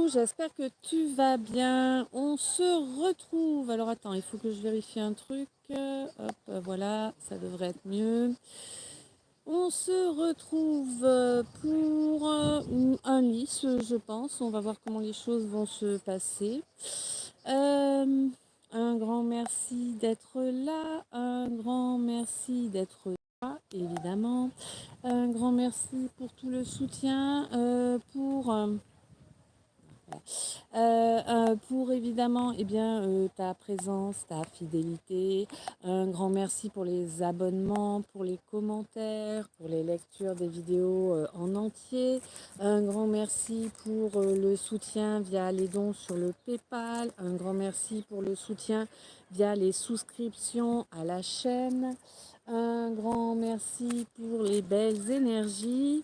coucou, j'espère que tu vas bien. On se retrouve. Alors attends, il faut que je vérifie un truc. Hop, voilà, ça devrait être mieux. On se retrouve pour un lys, je pense. On va voir comment les choses vont se passer. Un grand merci d'être là. Un grand merci d'être là, évidemment. Un grand merci pour tout le soutien, pour évidemment ta présence, ta fidélité. Un grand merci pour les abonnements, pour les commentaires, pour les lectures des vidéos en entier. Un grand merci pour le soutien via les dons sur le PayPal. Un grand merci pour le soutien via les souscriptions à la chaîne. Un grand merci pour les belles énergies.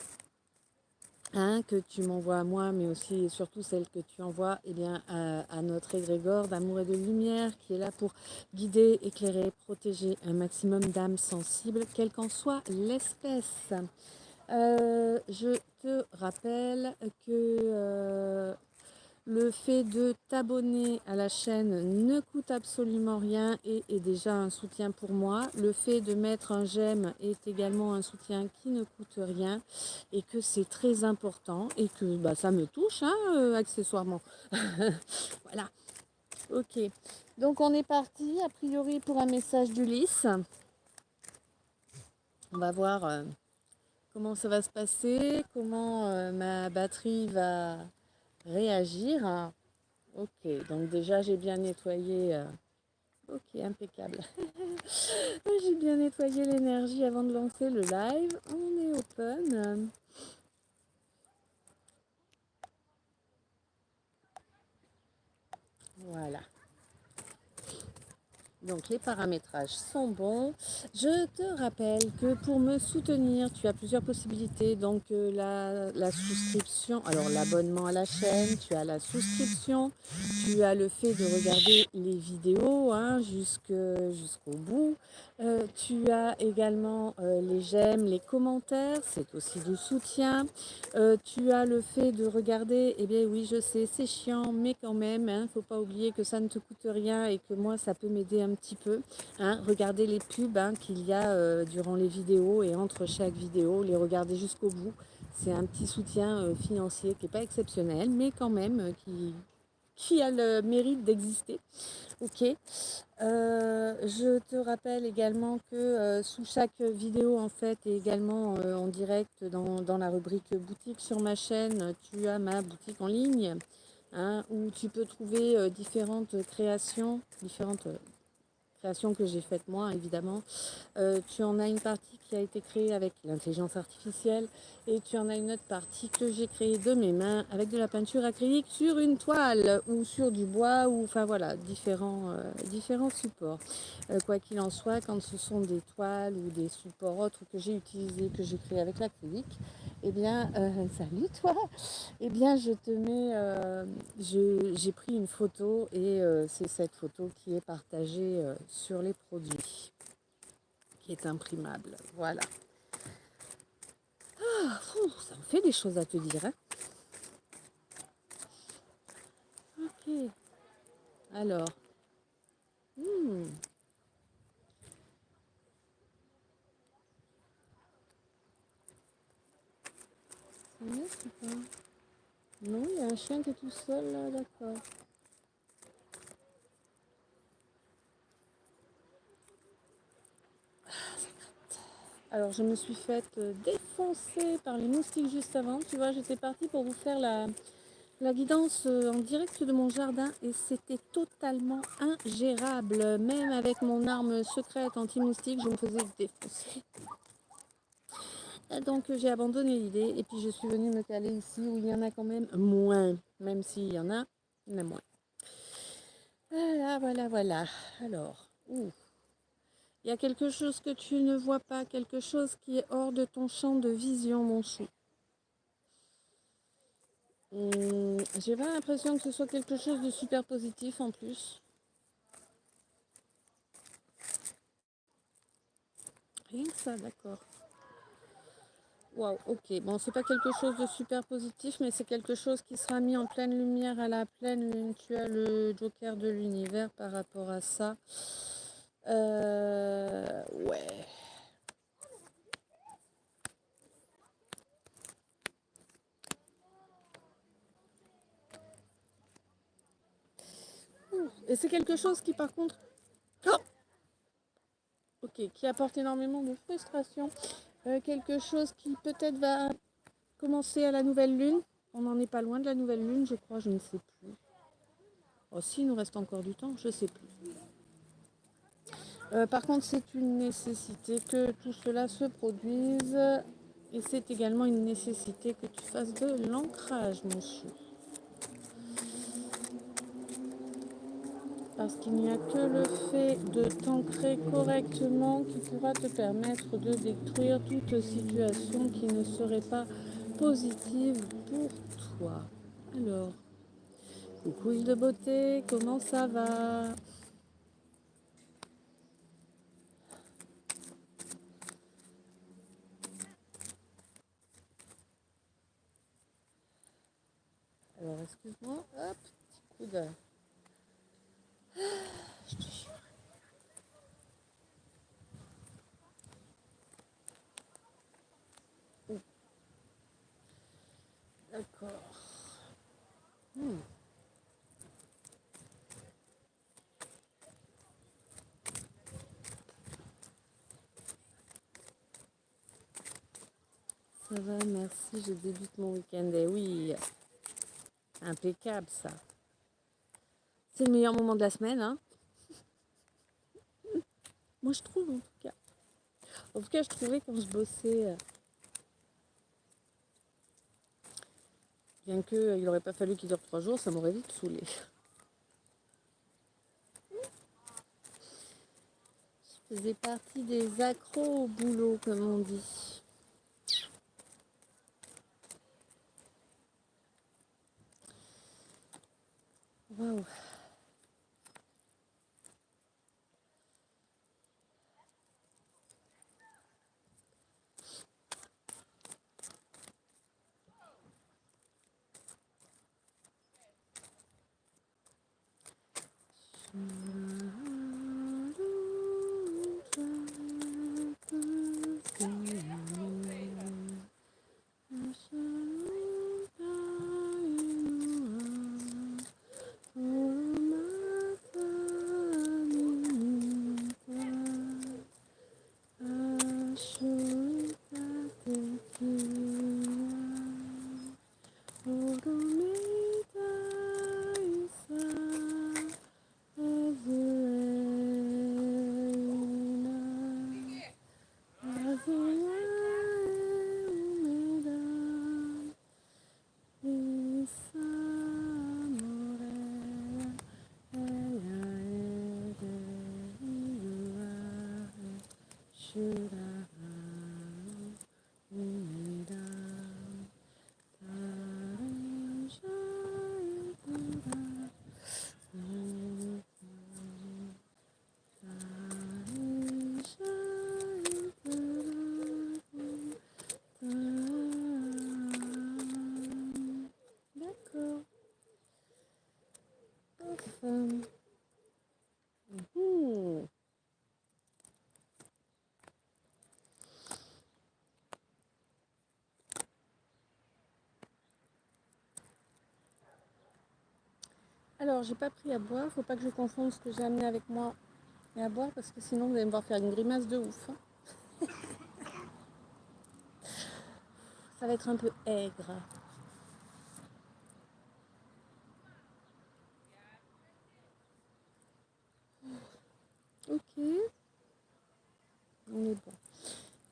Que tu m'envoies à moi, mais aussi et surtout celle que tu envoies à notre égrégore d'amour et de lumière qui est là pour guider, éclairer, protéger un maximum d'âmes sensibles, quelle qu'en soit l'espèce. Je te rappelle que le fait de t'abonner à la chaîne ne coûte absolument rien et est déjà un soutien pour moi. Le fait de mettre un j'aime est également un soutien qui ne coûte rien et que c'est très important et que ça me touche accessoirement. Voilà, ok. Donc on est parti a priori pour un message d'Ulysse. On va voir comment ça va se passer, comment ma batterie va réagir. Ok, donc déjà j'ai bien nettoyé. Ok, impeccable. J'ai bien nettoyé l'énergie avant de lancer le live. On est open. Voilà. Donc les paramétrages sont bons. Je te rappelle que pour me soutenir, tu as plusieurs possibilités. Donc la souscription, alors l'abonnement à la chaîne, tu as la souscription, tu as le fait de regarder les vidéos jusqu'au bout. Tu as également les j'aime, les commentaires, c'est aussi du soutien. Tu as le fait de regarder, eh bien oui je sais c'est chiant mais quand même, faut pas oublier que ça ne te coûte rien et que moi ça peut m'aider un petit peu. Regardez les pubs qu'il y a durant les vidéos et entre chaque vidéo, les regarder jusqu'au bout. C'est un petit soutien financier qui n'est pas exceptionnel mais quand même qui a le mérite d'exister. Ok. Je te rappelle également que sous chaque vidéo en fait et également en direct dans la rubrique boutique sur ma chaîne, tu as ma boutique en ligne où tu peux trouver différentes créations que j'ai faites moi évidemment. Tu en as une partie qui a été créée avec l'intelligence artificielle et tu en as une autre partie que j'ai créée de mes mains avec de la peinture acrylique sur une toile ou sur du bois ou enfin voilà différents supports. Quoi qu'il en soit, quand ce sont des toiles ou des supports autres que j'ai utilisés, que j'ai créés avec l'acrylique, salut toi. Je te mets, j'ai pris une photo et c'est cette photo qui est partagée sur les produits, qui est imprimable. Voilà. Ça me fait des choses à te dire. Ok. Alors. Ça laisse ou pas? Non, il y a un chien qui est tout seul là, d'accord. Alors je me suis faite défoncer par les moustiques juste avant. Tu vois, j'étais partie pour vous faire la guidance en direct de mon jardin et c'était totalement ingérable. Même avec mon arme secrète anti-moustique, je me faisais défoncer. Donc j'ai abandonné l'idée et puis je suis venue me caler ici où il y en a quand même moins. Même s'il y en a, il y en a moins. Voilà. Alors, il y a quelque chose que tu ne vois pas, quelque chose qui est hors de ton champ de vision, mon chou. J'ai pas l'impression que ce soit quelque chose de super positif en plus. Rien que ça, d'accord. Waouh, ok. Bon, c'est pas quelque chose de super positif, mais c'est quelque chose qui sera mis en pleine lumière à la pleine lune. Tu as le Joker de l'univers par rapport à ça. Ouais. Et c'est quelque chose qui, par contre, oh, ok, qui apporte énormément de frustration. Quelque chose qui peut-être va commencer à la nouvelle lune. On n'en est pas loin de la nouvelle lune, je crois, je ne sais plus. Oh, si, il nous reste encore du temps, je ne sais plus. Par contre, c'est une nécessité que tout cela se produise. Et c'est également une nécessité que tu fasses de l'ancrage, mon chou. Parce qu'il n'y a que le fait de t'ancrer correctement qui pourra te permettre de détruire toute situation qui ne serait pas positive pour toi. Alors, coucou de beauté, comment ça va? Alors, excuse-moi, hop, petit coup de... Oh, d'accord. Ça va, merci, je débute mon week-end. Et oui, impeccable ça. C'est le meilleur moment de la semaine, hein. Moi, je trouve, en tout cas. En tout cas, je trouvais quand je bossais, bien qu'il n'aurait pas fallu qu'il dure 3 jours, ça m'aurait vite saoulé. Je faisais partie des accros au boulot, comme on dit. Waouh. D'accord. Enfin. Alors, j'ai pas pris à boire. Faut pas que je confonde ce que j'ai amené avec moi et à boire parce que sinon vous allez me voir faire une grimace de ouf, hein. Ça va être un peu aigre. Ok, on est bon.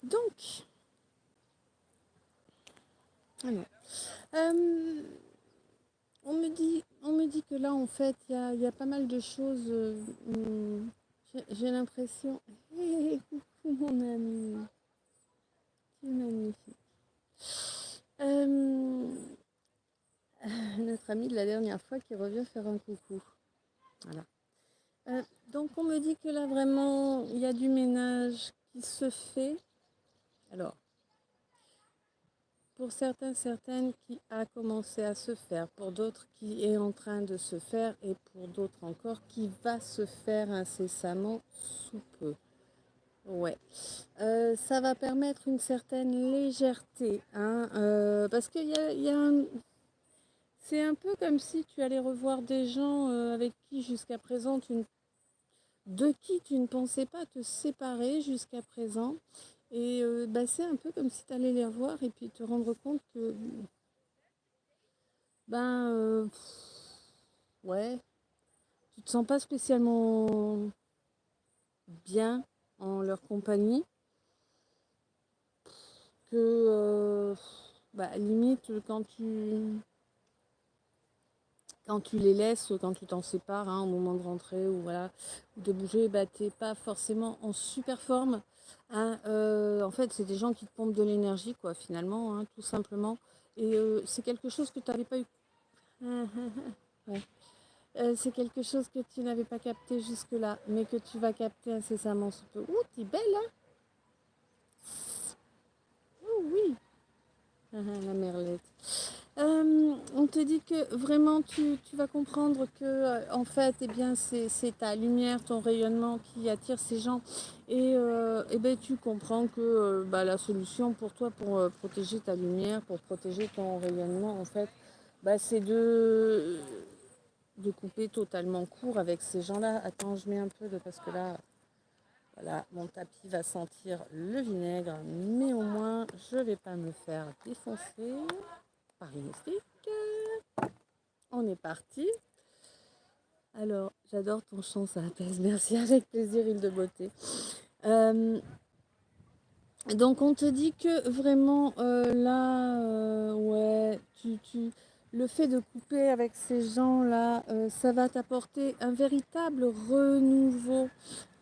Donc, alors, euh, on me dit que là, en fait, il y a pas mal de choses. J'ai l'impression. Hé, coucou mon ami, tu es magnifique. Euh, notre ami de la dernière fois qui revient faire un coucou. Voilà. Donc on me dit que là vraiment il y a du ménage qui se fait. Alors pour certains, certaines qui a commencé à se faire, pour d'autres qui est en train de se faire et pour d'autres encore qui va se faire incessamment sous peu. Ouais. Ça va permettre une certaine légèreté, hein, parce qu'il y a c'est un peu comme si tu allais revoir des gens avec qui jusqu'à présent de qui tu ne pensais pas te séparer jusqu'à présent. Et bah, c'est un peu comme si tu allais les revoir et puis te rendre compte que, ben, ouais, tu te sens pas spécialement bien en leur compagnie, que, bah, limite, quand tu les laisses, quand tu t'en sépares, hein, au moment de rentrer ou voilà, ou de bouger, bah, t'es pas forcément en super forme. Hein. En fait, c'est des gens qui te pompent de l'énergie, quoi, finalement, hein, tout simplement. Et c'est quelque chose que tu n'avais pas eu. Ouais. C'est quelque chose que tu n'avais pas capté jusque-là, mais que tu vas capter incessamment sous peu. Ouh, t'es belle, hein? Oh oui, la merlette. On te dit que vraiment tu vas comprendre que en fait eh bien c'est ta lumière, ton rayonnement qui attire ces gens et ben tu comprends que bah, la solution pour toi pour protéger ta lumière, pour protéger ton rayonnement en fait, bah, c'est de couper totalement court avec ces gens-là. Attends, je mets un peu de parce que là voilà, mon tapis va sentir le vinaigre, mais au moins je vais pas me faire défoncer par une moustique. On est parti. Alors, j'adore ton chant, ça apaise. Merci, avec plaisir, île de beauté. Euh, donc, on te dit que vraiment, là, ouais, le fait de couper avec ces gens-là, ça va t'apporter un véritable renouveau.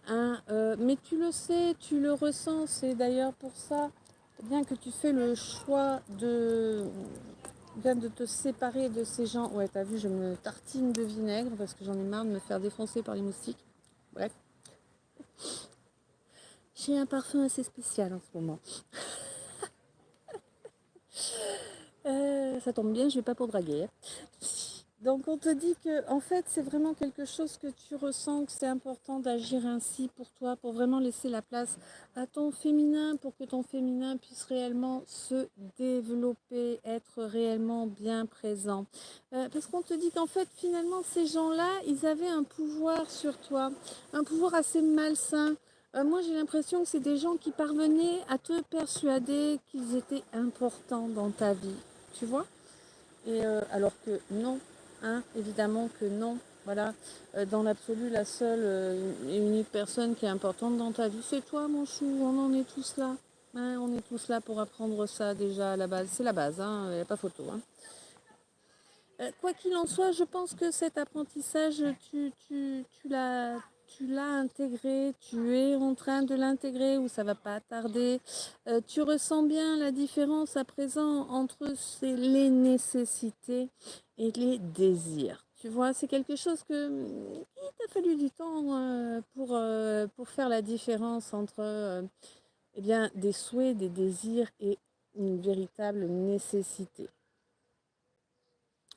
Hein, mais tu le sais, tu le ressens. C'est d'ailleurs pour ça, bien que tu fais le choix de te séparer de ces gens. Ouais, t'as vu, je me tartine de vinaigre parce que j'en ai marre de me faire défoncer par les moustiques. Bref, j'ai un parfum assez spécial en ce moment. Ça tombe bien, je vais pas pour draguer. Hein. Donc on te dit que en fait c'est vraiment quelque chose que tu ressens, que c'est important d'agir ainsi pour toi, pour vraiment laisser la place à ton féminin, pour que ton féminin puisse réellement se développer, être réellement bien présent. Parce qu'on te dit qu'en fait finalement ces gens-là, ils avaient un pouvoir sur toi, un pouvoir assez malsain. Moi j'ai l'impression que c'est des gens qui parvenaient à te persuader qu'ils étaient importants dans ta vie, tu vois? Et alors que non, hein, évidemment que non. Voilà, dans l'absolu, la seule et unique personne qui est importante dans ta vie, c'est toi, mon chou. On en est tous là. Hein, on est tous là pour apprendre ça déjà à la base. C'est la base, hein, il n'y a pas photo. Hein. Quoi qu'il en soit, je pense que cet apprentissage, tu l'as intégré, tu es en train de l'intégrer ou ça va pas tarder. Tu ressens bien la différence à présent entre les nécessités et les désirs. Tu vois, c'est quelque chose il t'a fallu du temps pour faire la différence entre eh bien, des souhaits, des désirs et une véritable nécessité.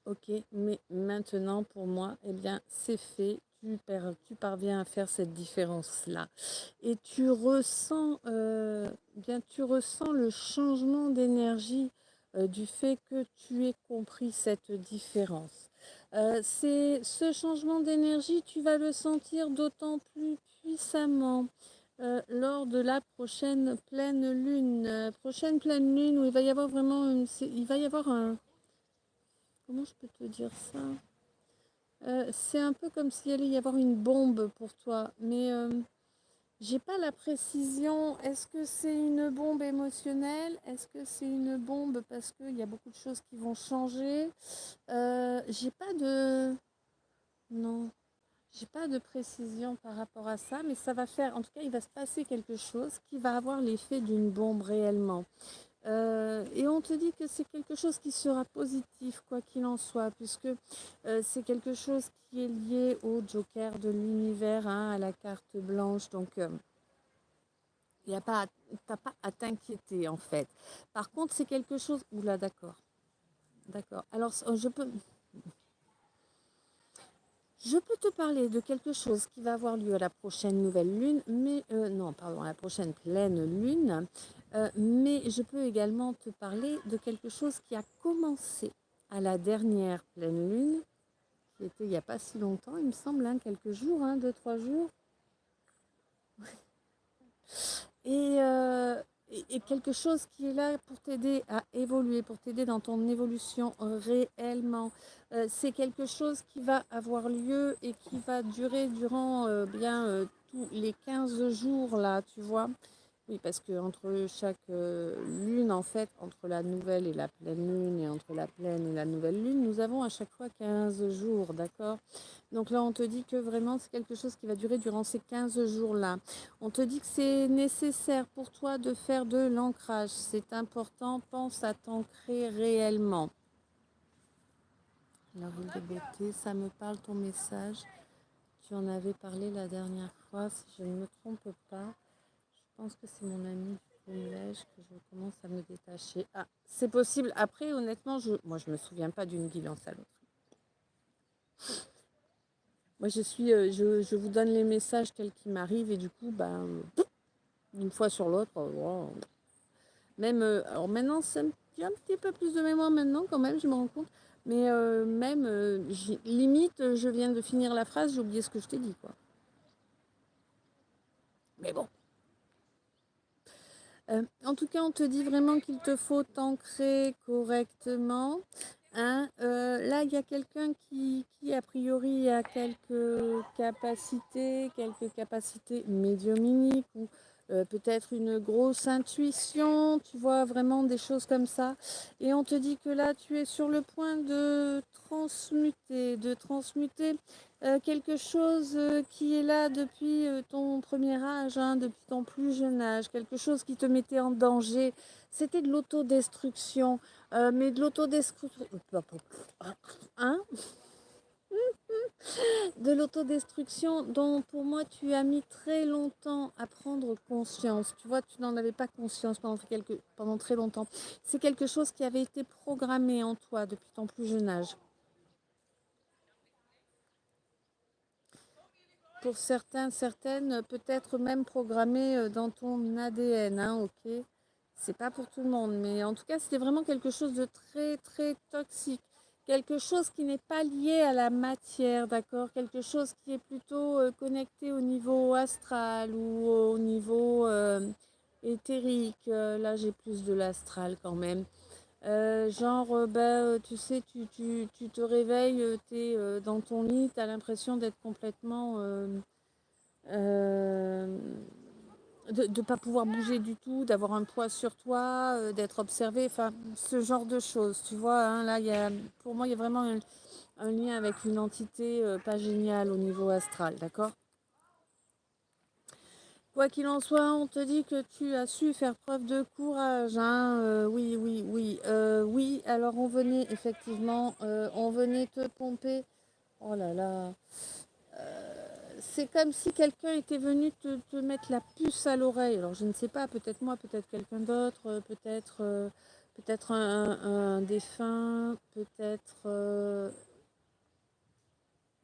Ok, mais maintenant pour moi, eh bien, c'est fait. Tu parviens à faire cette différence-là. Et tu ressens le changement d'énergie du fait que tu aies compris cette différence. Ce changement d'énergie, tu vas le sentir d'autant plus puissamment lors de la prochaine pleine lune. Prochaine pleine lune où il va y avoir vraiment il va y avoir un. Comment je peux te dire ça? C'est un peu comme s'il allait y avoir une bombe pour toi, mais j'ai pas la précision. Est-ce que c'est une bombe émotionnelle? Est-ce que c'est une bombe parce qu'il y a beaucoup de choses qui vont changer? J'ai pas de... Non, j'ai pas de précision par rapport à ça, mais ça va faire... En tout cas, il va se passer quelque chose qui va avoir l'effet d'une bombe réellement. Et on te dit que c'est quelque chose qui sera positif, quoi qu'il en soit, puisque c'est quelque chose qui est lié au joker de l'univers, hein, à la carte blanche. Donc, Il y a pas, t'as pas à t'inquiéter en fait. Par contre, c'est quelque chose. Oula, d'accord, d'accord. Alors, je peux te parler de quelque chose qui va avoir lieu à la prochaine nouvelle lune, mais non, pardon, à la prochaine pleine lune. Mais je peux également te parler de quelque chose qui a commencé à la dernière pleine lune, qui était il n'y a pas si longtemps, il me semble, hein, quelques jours, hein, 2, 3 jours. Et quelque chose qui est là pour t'aider à évoluer, pour t'aider dans ton évolution réellement. C'est quelque chose qui va avoir lieu et qui va durer durant tous les 15 jours, là, tu vois. Oui, parce que entre chaque lune, en fait, entre la nouvelle et la pleine lune, et entre la pleine et la nouvelle lune, nous avons à chaque fois 15 jours, d'accord? Donc là, on te dit que vraiment, c'est quelque chose qui va durer durant ces 15 jours-là. On te dit que c'est nécessaire pour toi de faire de l'ancrage. C'est important, pense à t'ancrer réellement. La ville de beauté, ça me parle ton message. Tu en avais parlé la dernière fois, si je ne me trompe pas. Je pense que c'est mon ami du collège que je commence à me détacher. Ah, c'est possible. Après, honnêtement, moi, je me souviens pas d'une guidance à l'autre. Moi, je vous donne les messages tels qu'ils m'arrivent et du coup, d'une fois sur l'autre, wow. Même, alors maintenant, j'ai un petit peu plus de mémoire maintenant quand même, je me rends compte. Mais même, limite, je viens de finir la phrase, j'ai oublié ce que je t'ai dit, quoi. Mais bon. En tout cas, on te dit vraiment qu'il te faut t'ancrer correctement. Hein. Là, il y a quelqu'un qui, a priori, a quelques capacités médiumniques ou peut-être une grosse intuition, tu vois, vraiment des choses comme ça. Et on te dit que là, tu es sur le point de transmuter quelque chose qui est là depuis ton premier âge, hein, depuis ton plus jeune âge, quelque chose qui te mettait en danger. C'était de l'autodestruction, mais de l'autodestruction, hein, de l'autodestruction dont pour moi tu as mis très longtemps à prendre conscience. Tu vois, tu n'en avais pas conscience pendant très longtemps. C'est quelque chose qui avait été programmé en toi depuis ton plus jeune âge. Pour certains, certaines, peut-être même programmé dans ton ADN, hein, ok. C'est pas pour tout le monde, mais en tout cas, c'était vraiment quelque chose de très, très toxique. Quelque chose qui n'est pas lié à la matière, d'accord? Quelque chose qui est plutôt connecté au niveau astral ou au niveau éthérique. Là, j'ai plus de l'astral quand même. Tu sais, tu te réveilles, tu es dans ton lit, tu as l'impression d'être complètement euh, de ne pas pouvoir bouger du tout, d'avoir un poids sur toi, d'être observé, enfin, ce genre de choses, tu vois, hein, là, pour moi, il y a vraiment un lien avec une entité pas géniale au niveau astral, d'accord? Quoi qu'il en soit, on te dit que tu as su faire preuve de courage, hein, oui, oui, oui, oui, alors on venait te pomper, oh là là, c'est comme si quelqu'un était venu te mettre la puce à l'oreille. Alors je ne sais pas, peut-être moi, peut-être quelqu'un d'autre, peut-être un défunt, peut-être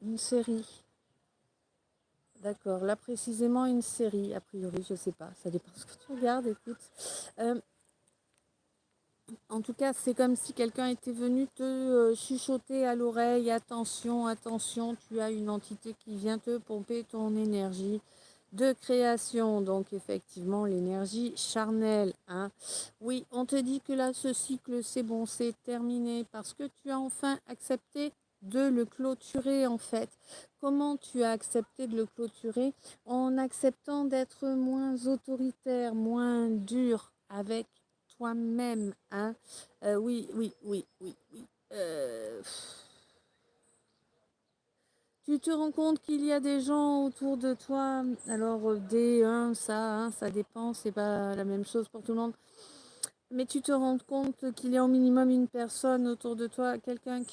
une série. D'accord, là précisément une série, a priori, je ne sais pas, ça dépend de ce que tu regardes, écoute. Euh, En tout cas, c'est comme si quelqu'un était venu te chuchoter à l'oreille, attention, attention, tu as une entité qui vient te pomper ton énergie de création, donc effectivement l'énergie charnelle. Hein. Oui, on te dit que là, ce cycle, c'est bon, c'est terminé, parce que tu as enfin accepté de le clôturer en fait. Comment tu as accepté de le clôturer? En acceptant d'être moins autoritaire, moins dur avec toi-même, hein. Oui, oui, oui, oui, oui. Euh, Tu te rends compte qu'il y a des gens autour de toi. Alors, ça dépend, c'est pas la même chose pour tout le monde. Mais tu te rends compte qu'il y a au minimum une personne autour de toi, quelqu'un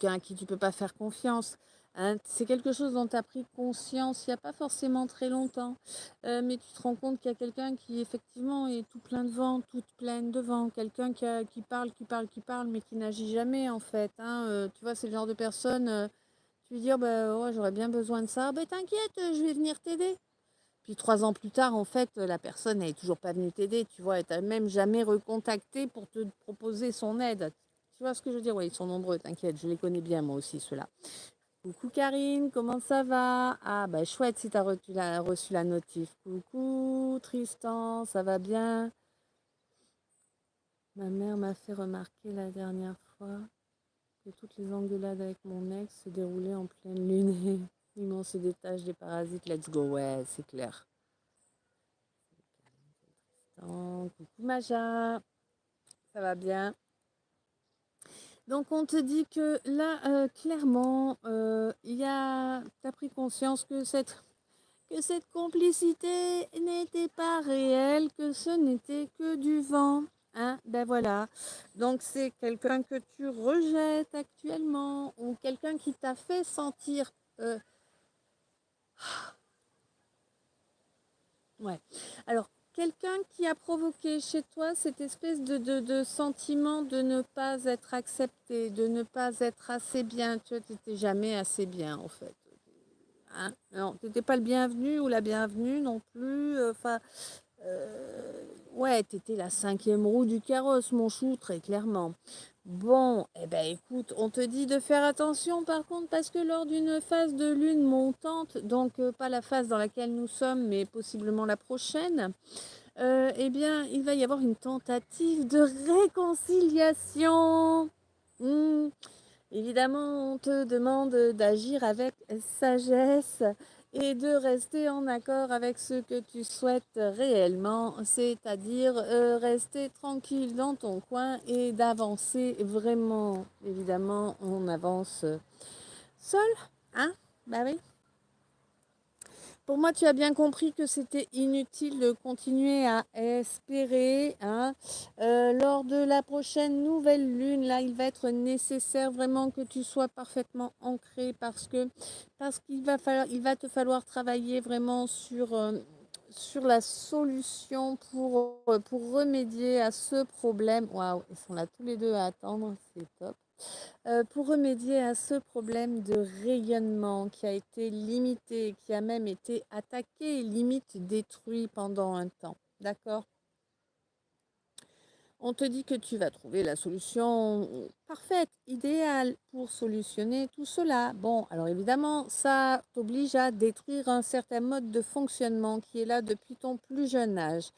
à qui tu peux pas faire confiance, Hein. C'est quelque chose dont tu as pris conscience il n'y a pas forcément très longtemps, mais tu te rends compte qu'il y a quelqu'un qui effectivement est tout plein de vent, toute pleine de vent, quelqu'un qui parle, qui parle, qui parle, mais qui n'agit jamais en fait. Hein. Tu vois, c'est le genre de personne, tu lui dis: oh, bah, ouais, j'aurais bien besoin de ça, bah, t'inquiète, je vais venir t'aider. Puis 3 ans plus tard, en fait, la personne n'est toujours pas venue t'aider, tu vois, elle t'a même jamais recontacté pour te proposer son aide. Tu vois ce que je veux dire? Oui, ils sont nombreux, t'inquiète, je les connais bien moi aussi, ceux-là. Coucou Karine, comment ça va? Ah bah chouette si tu as reçu la notif. Coucou Tristan, ça va bien? Ma mère m'a fait remarquer la dernière fois que toutes les engueulades avec mon ex se déroulaient en pleine lune. Ils m'ont se détache des parasites, let's go, ouais, c'est clair. Coucou Maja, ça va bien? Donc on te dit que là, clairement, t'as pris conscience que cette complicité n'était pas réelle, que ce n'était que du vent. Hein, ben voilà. Donc c'est quelqu'un que tu rejettes actuellement ou quelqu'un qui t'a fait sentir. Ouais. Alors, quelqu'un qui a provoqué chez toi cette espèce de sentiment de ne pas être accepté, de ne pas être assez bien. Tu vois, tu n'étais jamais assez bien en fait. Hein. Non, tu n'étais pas le bienvenu ou la bienvenue non plus. Enfin, ouais, t'étais la 5e roue du carrosse, mon chou, très clairement. Bon, eh ben écoute, on te dit de faire attention par contre parce que lors d'une phase de lune montante, donc pas la phase dans laquelle nous sommes, mais possiblement la prochaine, eh bien, il va y avoir une tentative de réconciliation. Hmm. Évidemment, on te demande d'agir avec sagesse et de rester en accord avec ce que tu souhaites réellement, c'est-à-dire rester tranquille dans ton coin et d'avancer vraiment. Évidemment, on avance seul, hein? Bah oui. Pour moi, tu as bien compris que c'était inutile de continuer à espérer. Hein. Lors de la prochaine nouvelle lune, là, il va être nécessaire vraiment que tu sois parfaitement ancré parce qu'il va falloir, il va te falloir travailler vraiment sur la solution pour remédier à ce problème. Waouh, ils sont là tous les deux à attendre, c'est top. Pour remédier à ce problème de rayonnement qui a été limité, qui a même été attaqué et limite détruit pendant un temps. D'accord? On te dit que tu vas trouver la solution parfaite, idéale pour solutionner tout cela. Bon, alors évidemment, ça t'oblige à détruire un certain mode de fonctionnement qui est là depuis ton plus jeune âge.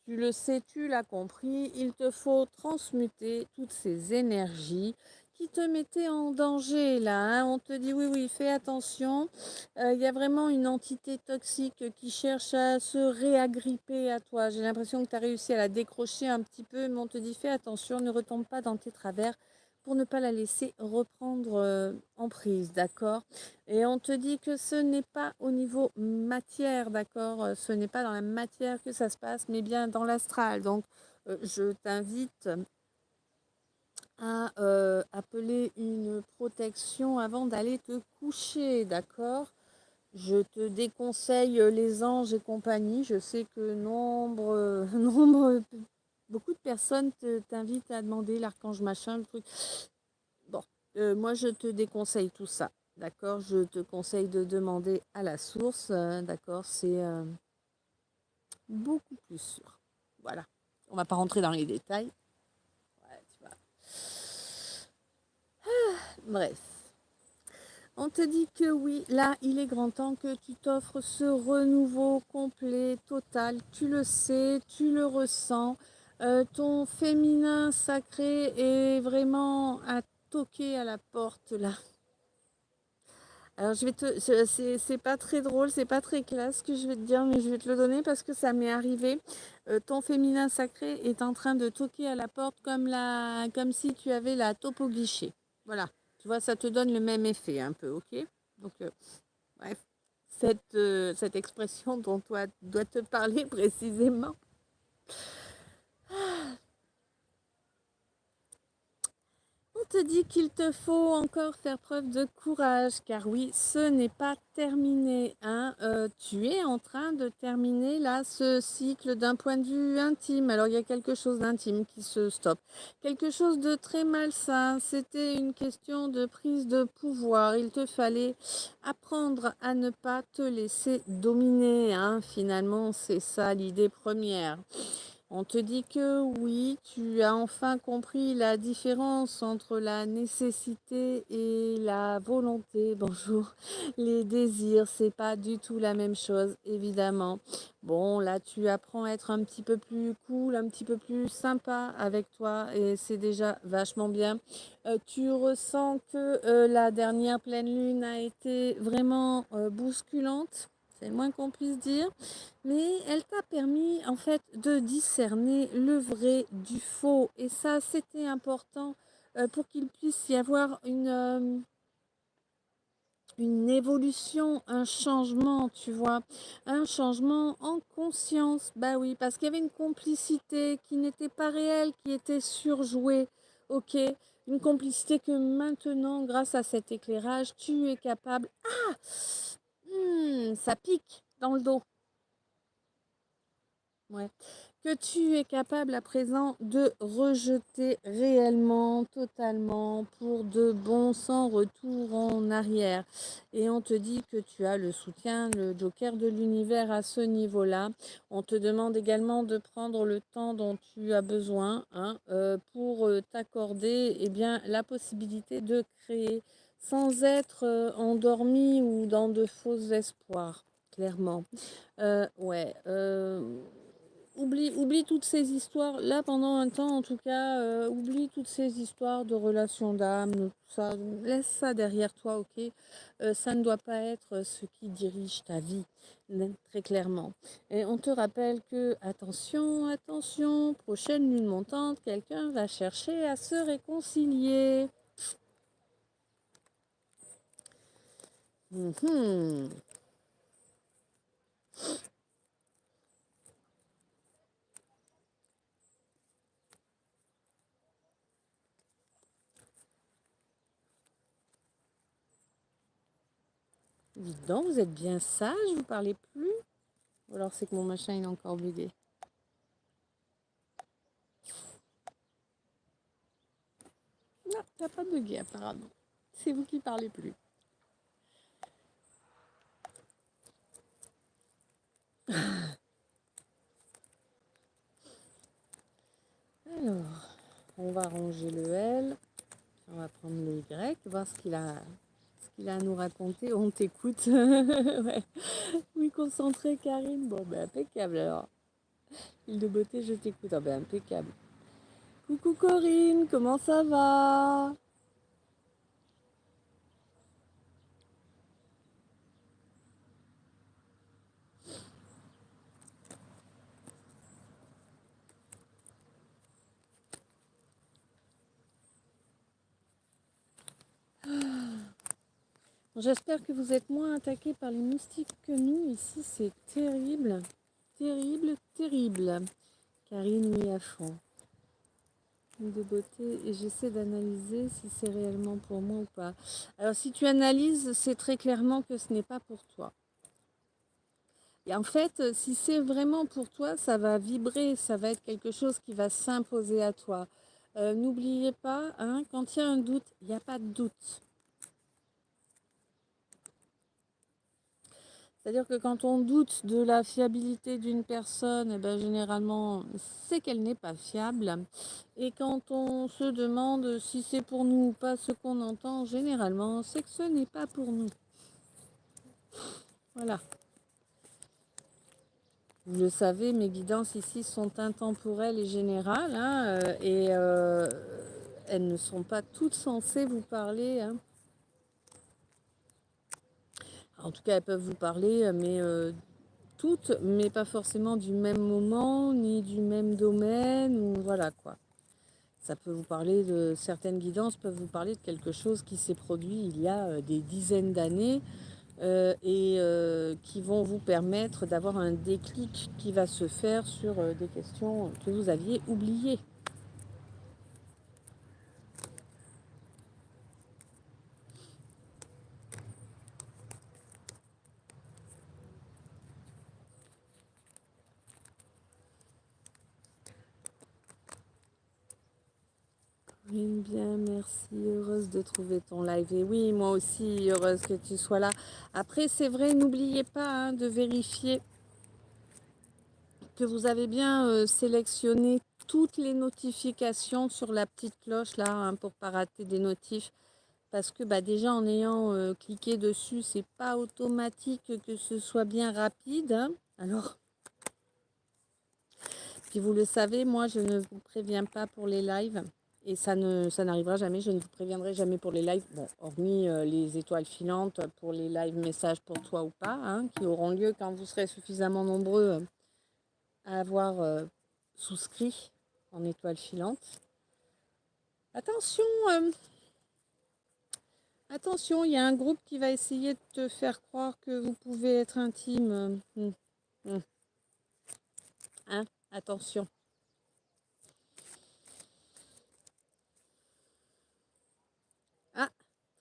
Tu le sais, tu l'as compris, il te faut transmuter toutes ces énergies qui te mettaient en danger là. Hein. On te dit oui, oui, fais attention. Il y a vraiment une entité toxique qui cherche à se réagripper à toi. J'ai l'impression que tu as réussi à la décrocher un petit peu, mais on te dit fais attention, ne retombe pas dans tes travers pour ne pas la laisser reprendre en prise, d'accord? Et on te dit que ce n'est pas au niveau matière, d'accord? Ce n'est pas dans la matière que ça se passe, mais bien dans l'astral. Donc, je t'invite à appeler une protection avant d'aller te coucher, d'accord? Je te déconseille les anges et compagnie. Je sais que beaucoup de personnes t'invitent à demander l'archange machin, le truc. Bon, moi je te déconseille tout ça, d'accord? Je te conseille de demander à la source, d'accord? C'est beaucoup plus sûr. Voilà. On va pas rentrer dans les détails. Ouais, tu vois. Bref. On te dit que oui, là, il est grand temps que tu t'offres ce renouveau complet, total. Tu le sais, tu le ressens. Ton féminin sacré est vraiment à toquer à la porte là. Alors c'est pas très drôle, c'est pas très classe ce que je vais te dire, mais je vais te le donner parce que ça m'est arrivé. Ton féminin sacré est en train de toquer à la porte comme si tu avais la taupe au guichet. Voilà, tu vois, ça te donne le même effet un peu, ok? Donc, bref, cette expression dont toi doit te parler précisément. te dit qu'il te faut encore faire preuve de courage, car oui, ce n'est pas terminé, hein. Tu es en train de terminer là ce cycle d'un point de vue intime. Alors il y a quelque chose d'intime qui se stoppe, quelque chose de très malsain. C'était une question de prise de pouvoir. Il te fallait apprendre à ne pas te laisser dominer, hein. Finalement, c'est ça l'idée première. On te dit que oui, tu as enfin compris la différence entre la nécessité et la volonté. Bonjour, les désirs, c'est pas du tout la même chose, évidemment. Bon, là, tu apprends à être un petit peu plus cool, un petit peu plus sympa avec toi et c'est déjà vachement bien. Tu ressens que la dernière pleine lune a été vraiment bousculante, c'est le moins qu'on puisse dire. Mais elle t'a permis en fait de discerner le vrai du faux. Et ça, c'était important pour qu'il puisse y avoir une évolution, un changement, tu vois. Un changement en conscience. Bah oui, parce qu'il y avait une complicité qui n'était pas réelle, qui était surjouée. Ok, une complicité que maintenant, grâce à cet éclairage, tu es capable. Ah, ça pique dans le dos. Ouais. Que tu es capable à présent de rejeter réellement, totalement, pour de bon sans retour en arrière. Et on te dit que tu as le soutien, le joker de l'univers à ce niveau-là. On te demande également de prendre le temps dont tu as besoin, hein, pour t'accorder eh bien, la possibilité de créer sans être endormi ou dans de faux espoirs, clairement. Ouais. Oublie toutes ces histoires, là pendant un temps en tout cas, oublie toutes ces histoires de relations d'âme, tout ça, laisse ça derrière toi, ok? Ça ne doit pas être ce qui dirige ta vie, très clairement. Et on te rappelle que, attention, attention, prochaine lune montante, quelqu'un va chercher à se réconcilier. Mhm. Dis donc, vous êtes bien sage, vous parlez plus? Ou alors c'est que mon machin il est encore bugué. Non, t'as pas bugué apparemment. C'est vous qui parlez plus. Alors, on va ranger le L, on va prendre le Y, voir ce qu'il a à nous raconter. On t'écoute. Ouais. Oui, concentré, Karine. Bon, ben impeccable alors. Île de beauté, je t'écoute. Ah ben impeccable. Coucou Corinne, comment ça va? J'espère que vous êtes moins attaqués par les moustiques que nous. Ici, c'est terrible. Terrible, terrible. Karine, oui, à fond. De beauté et j'essaie d'analyser si c'est réellement pour moi ou pas. Alors si tu analyses, c'est très clairement que ce n'est pas pour toi. Et en fait, si c'est vraiment pour toi, ça va vibrer, ça va être quelque chose qui va s'imposer à toi. N'oubliez pas, hein, quand il y a un doute, il n'y a pas de doute. C'est-à-dire que quand on doute de la fiabilité d'une personne, eh ben, généralement, c'est qu'elle n'est pas fiable. Et quand on se demande si c'est pour nous ou pas ce qu'on entend, généralement, c'est que ce n'est pas pour nous. Voilà. Vous le savez, mes guidances ici sont intemporelles et générales, hein, et elles ne sont pas toutes censées vous parler, hein. En tout cas, elles peuvent vous parler, mais toutes, mais pas forcément du même moment, ni du même domaine, ou voilà quoi. Ça peut vous parler de certaines guidances, peuvent vous parler de quelque chose qui s'est produit il y a des dizaines d'années et qui vont vous permettre d'avoir un déclic qui va se faire sur des questions que vous aviez oubliées. Corinne, bien, merci. Heureuse de trouver ton live. Et oui, moi aussi, heureuse que tu sois là. Après, c'est vrai, n'oubliez pas hein, de vérifier que vous avez bien sélectionné toutes les notifications sur la petite cloche là hein, pour pas rater des notifs. Parce que bah, déjà en ayant cliqué dessus, c'est pas automatique que ce soit bien rapide. Hein. Alors, puis vous le savez, moi je ne vous préviens pas pour les lives. Et ça n'arrivera jamais, je ne vous préviendrai jamais pour les lives. Bon, hormis les étoiles filantes pour les lives messages pour toi ou pas, hein, qui auront lieu quand vous serez suffisamment nombreux à avoir souscrit en étoiles filantes. Attention, attention, il y a un groupe qui va essayer de te faire croire que vous pouvez être intime. Hein, attention. Ah,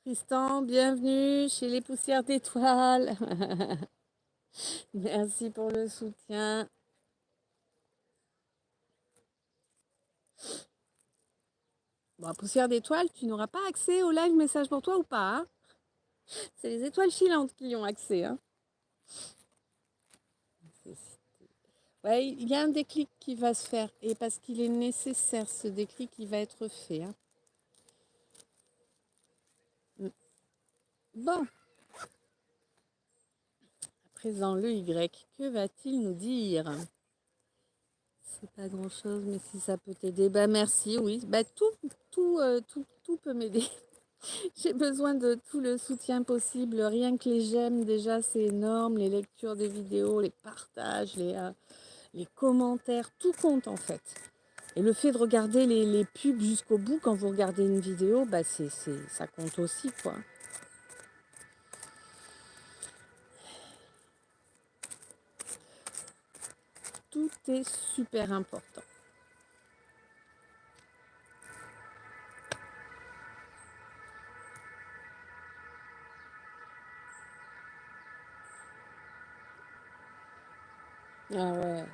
Tristan, bienvenue chez les poussières d'étoiles. Merci pour le soutien. Bon, poussière d'étoiles, tu n'auras pas accès au live message pour toi ou pas hein. C'est les étoiles filantes qui y ont accès. Hein. Ouais, il y a un déclic qui va se faire. Et parce qu'il est nécessaire, ce déclic, il va être fait. Hein. Bon, à présent, le Y, que va-t-il nous dire? C'est pas grand-chose, mais si ça peut t'aider, bah merci, oui. Bah tout peut m'aider. J'ai besoin de tout le soutien possible. Rien que les j'aime, déjà, c'est énorme. Les lectures des vidéos, les partages, les commentaires, tout compte en fait. Et le fait de regarder les pubs jusqu'au bout quand vous regardez une vidéo, bah ça compte aussi, quoi. Tout est super important. Ah ouais.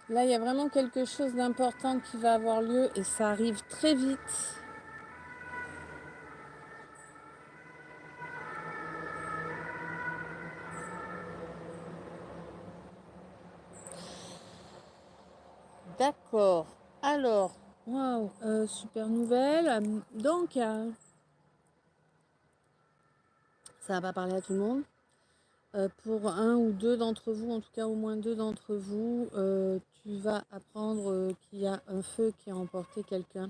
Là, il y a vraiment quelque chose d'important qui va avoir lieu et ça arrive très vite. D'accord. Alors, waouh, super nouvelle. Donc, ça va pas parler à tout le monde. Pour un ou deux d'entre vous, en tout cas au moins deux d'entre vous, tu vas apprendre qu'il y a un feu qui a emporté quelqu'un.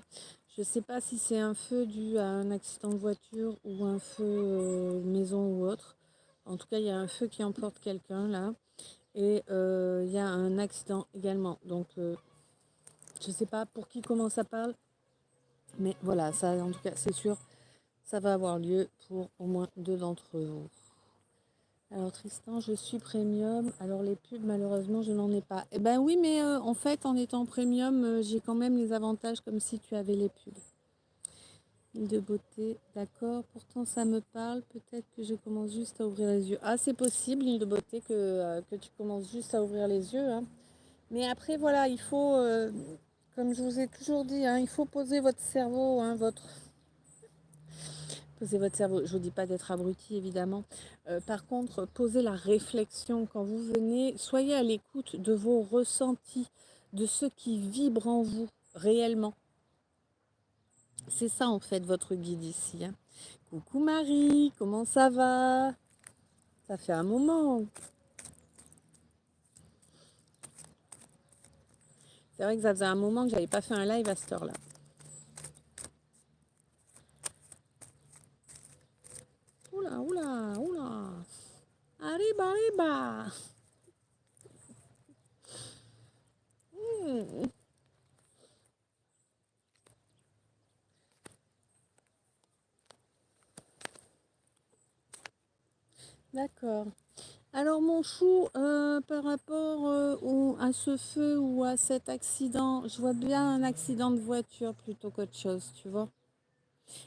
Je ne sais pas si c'est un feu dû à un accident de voiture ou un feu maison ou autre. En tout cas, il y a un feu qui emporte quelqu'un là. Et il y a un accident également. Donc, je ne sais pas pour qui, comment ça parle. Mais voilà, ça, en tout cas, c'est sûr, ça va avoir lieu pour au moins deux d'entre vous. Alors Tristan, je suis premium. Alors les pubs, malheureusement, je n'en ai pas. Eh ben oui, mais en fait, en étant premium, j'ai quand même les avantages comme si tu avais les pubs. Île de beauté, d'accord. Pourtant, ça me parle. Peut-être que je commence juste à ouvrir les yeux. Ah, c'est possible, île de beauté, que tu commences juste à ouvrir les yeux. Hein. Mais après, voilà, il faut, comme je vous ai toujours dit, hein, il faut poser votre cerveau, hein, posez votre cerveau. Je ne vous dis pas d'être abruti, évidemment. Par contre, posez la réflexion quand vous venez. Soyez à l'écoute de vos ressentis, de ce qui vibre en vous réellement. C'est ça, en fait, votre guide ici. Hein. Coucou Marie, comment ça va? Ça fait un moment. C'est vrai que ça faisait un moment que j'avais pas fait un live à cette heure-là. Oula, oula, oula. Arriba, arriba. D'accord. Alors mon chou, par rapport à ce feu ou à cet accident, je vois bien un accident de voiture plutôt qu'autre chose, tu vois.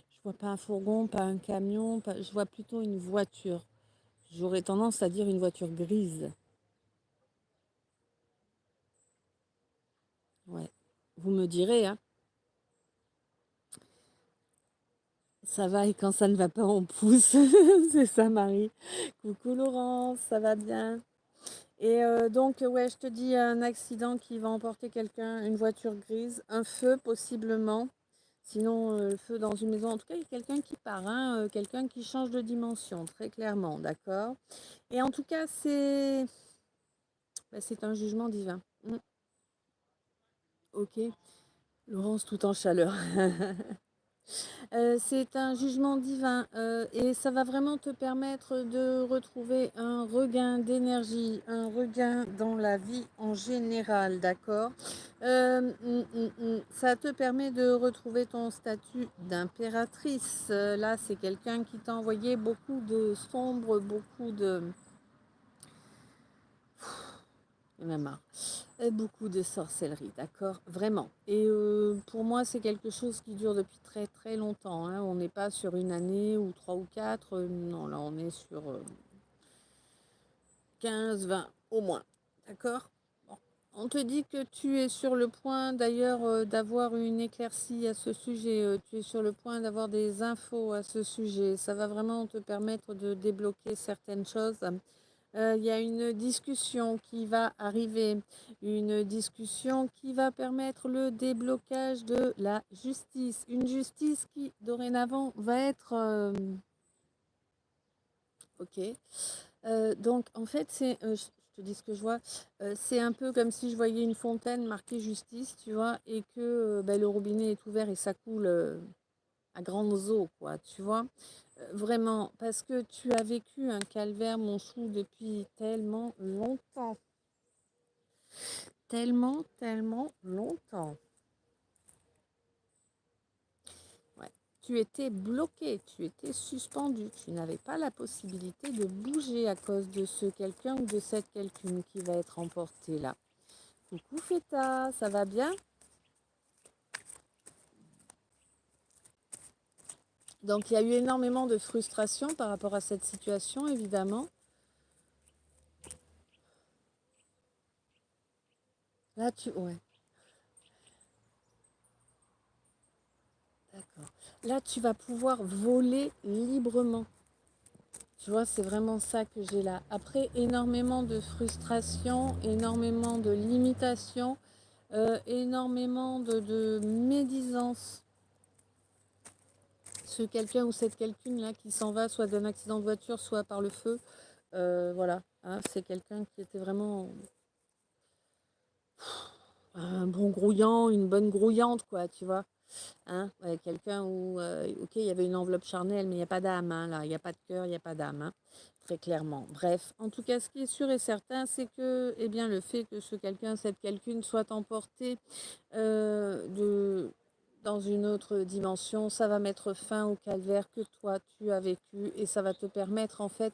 Je vois pas un fourgon, pas un camion, je vois plutôt une voiture. J'aurais tendance à dire une voiture grise. Ouais. Vous me direz, hein. ça va et quand ça ne va pas, on pousse. C'est ça, Marie. Coucou Laurence, ça va bien? Et donc, ouais, je te dis, un accident qui va emporter quelqu'un, une voiture grise, un feu possiblement. Sinon, le feu dans une maison, en tout cas, il y a quelqu'un qui part, hein, quelqu'un qui change de dimension, très clairement, d'accord? Et en tout cas, c'est un jugement divin. Ok, Laurence, tout en chaleur. C'est un jugement divin et ça va vraiment te permettre de retrouver un regain d'énergie, un regain dans la vie en général, d'accord. Ça te permet de retrouver ton statut d'impératrice. Là, c'est quelqu'un qui t'a envoyé beaucoup de sombre, beaucoup de... Il y en a marre. Beaucoup de sorcellerie, d'accord? Vraiment. Et pour moi, c'est quelque chose qui dure depuis très très longtemps, hein. On n'est pas sur une année ou trois ou quatre. Non, là, on est sur 15, 20 au moins. D'accord? Bon. On te dit que tu es sur le point d'ailleurs d'avoir une éclaircie à ce sujet. Tu es sur le point d'avoir des infos à ce sujet. Ça va vraiment te permettre de débloquer certaines choses. Il y a une discussion qui va arriver, une discussion qui va permettre le déblocage de la justice. Une justice qui, dorénavant, va être... ok. Donc, en fait, je te dis ce que je vois, c'est un peu comme si je voyais une fontaine marquée justice, tu vois, et que le robinet est ouvert et ça coule à grandes eaux, quoi, tu vois. Vraiment, parce que tu as vécu un calvaire, mon chou, depuis tellement longtemps. Tellement, tellement longtemps. Ouais. Tu étais bloqué, tu étais suspendu, tu n'avais pas la possibilité de bouger à cause de ce quelqu'un ou de cette quelqu'une qui va être emporté là. Coucou Feta, ça va bien? Donc il y a eu énormément de frustration par rapport à cette situation, évidemment. Là, ouais, d'accord. Là, tu vas pouvoir voler librement. Tu vois, c'est vraiment ça que j'ai là. Après, énormément de frustration, énormément de limitations, énormément de médisance. Ce quelqu'un ou cette quelqu'une là qui s'en va, soit d'un accident de voiture, soit par le feu, voilà. Hein, c'est quelqu'un qui était vraiment un bon grouillant, une bonne grouillante, quoi, tu vois. Hein, ouais, quelqu'un où, ok, il y avait une enveloppe charnelle, mais il n'y a pas d'âme, hein, là, il n'y a pas de cœur, il n'y a pas d'âme, hein, très clairement. Bref, en tout cas, ce qui est sûr et certain, c'est que, eh bien, le fait que ce quelqu'un, cette quelqu'une soit emporté dans une autre dimension, ça va mettre fin au calvaire que toi, tu as vécu et ça va te permettre, en fait,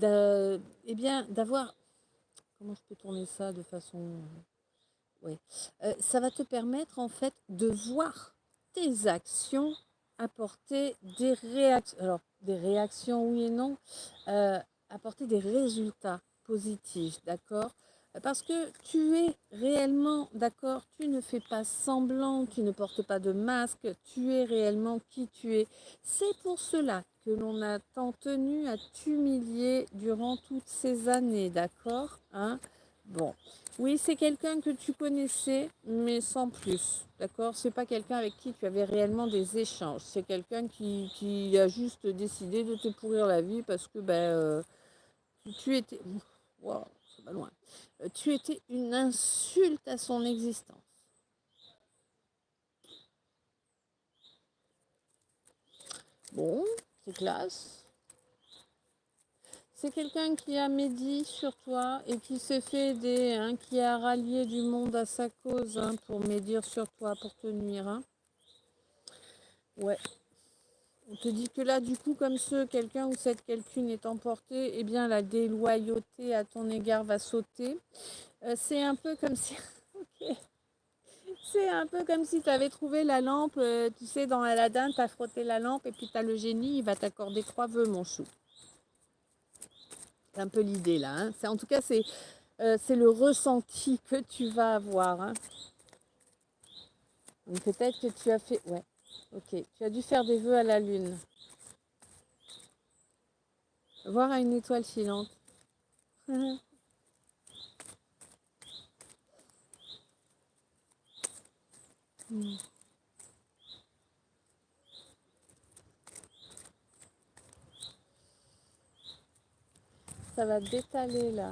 eh bien, d'avoir, comment je peux tourner ça de façon... Oui. Ça va te permettre en fait de voir tes actions apporter des réactions. Alors, des réactions, oui et non. Apporter des résultats positifs, d'accord? Parce que tu es réellement, d'accord, tu ne fais pas semblant, tu ne portes pas de masque, tu es réellement qui tu es. C'est pour cela que l'on a tant tenu à t'humilier durant toutes ces années, d'accord, hein? Bon, oui, c'est quelqu'un que tu connaissais, mais sans plus. D'accord? C'est pas quelqu'un avec qui tu avais réellement des échanges. C'est quelqu'un qui a juste décidé de te pourrir la vie parce que tu étais. Wow, ça va loin. Tu étais une insulte à son existence. Bon, c'est classe. C'est quelqu'un qui a médit sur toi et qui s'est fait aider, hein, qui a rallié du monde à sa cause, hein, pour médire sur toi, pour te nuire. Hein. Ouais. On te dit que là, du coup, comme quelqu'un ou cette quelqu'une est emporté, eh bien, la déloyauté à ton égard va sauter. C'est un peu comme si... Ok. C'est un peu comme si tu avais trouvé la lampe, tu sais, dans Aladdin, tu as frotté la lampe et puis tu as le génie, il va t'accorder 3 vœux, mon chou. C'est un peu l'idée là. Hein. En tout cas, c'est le ressenti que tu vas avoir. Hein. Peut-être que tu as fait... Ouais, ok. Tu as dû faire des vœux à la lune. Voir à une étoile filante. Ça va détaler là.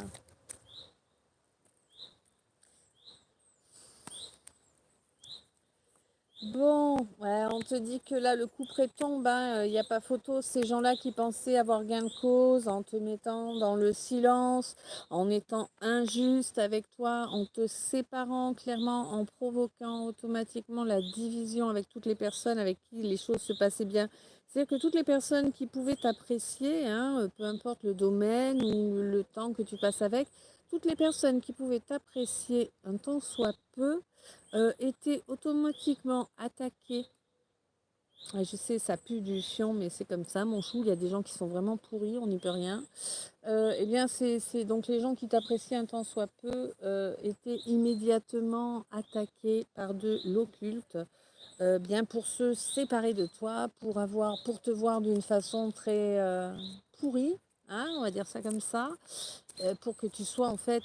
Bon, ouais, on te dit que là, le coup près tombe, il n'y a pas photo. Ces gens-là qui pensaient avoir gain de cause en te mettant dans le silence, en étant injuste avec toi, en te séparant clairement, en provoquant automatiquement la division avec toutes les personnes avec qui les choses se passaient bien. C'est-à-dire que toutes les personnes qui pouvaient t'apprécier, hein, peu importe le domaine ou le temps que tu passes avec, toutes les personnes qui pouvaient t'apprécier un tant soit peu, étaient automatiquement attaqués. Ouais, je sais, ça pue du fion, mais c'est comme ça, mon chou. Il y a des gens qui sont vraiment pourris, on n'y peut rien. Eh bien, c'est donc les gens qui t'apprécient un tant soit peu étaient immédiatement attaqués par de l'occulte, bien pour se séparer de toi, pour te voir d'une façon très pourrie, hein, on va dire ça comme ça, pour que tu sois en fait,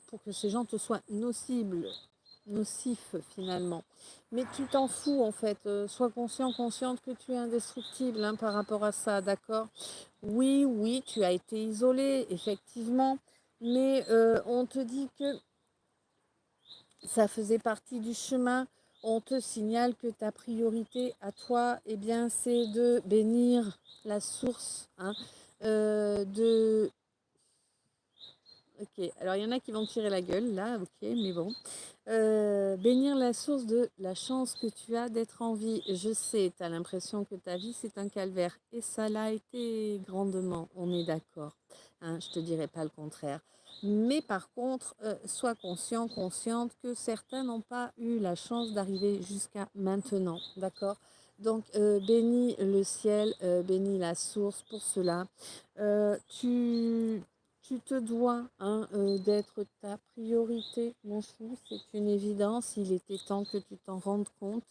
pour que ces gens te soient nocif finalement. Mais tu t'en fous en fait. Sois conscient, consciente que tu es indestructible, hein, par rapport à ça, d'accord? Oui, oui, tu as été isolé, effectivement, mais on te dit que ça faisait partie du chemin. On te signale que ta priorité à toi, eh bien, c'est de bénir la source, hein, de... Ok, alors il y en a qui vont tirer la gueule là, ok, mais bon. Bénir la source de la chance que tu as d'être en vie. Je sais, tu as l'impression que ta vie, c'est un calvaire. Et ça l'a été grandement, on est d'accord. Hein, je ne te dirai pas le contraire. Mais par contre, sois conscient, consciente que certains n'ont pas eu la chance d'arriver jusqu'à maintenant. D'accord? Donc, bénis le ciel, bénis la source pour cela. Tu te dois, hein, d'être ta priorité, mon chou, c'est une évidence. Il était temps que tu t'en rendes compte.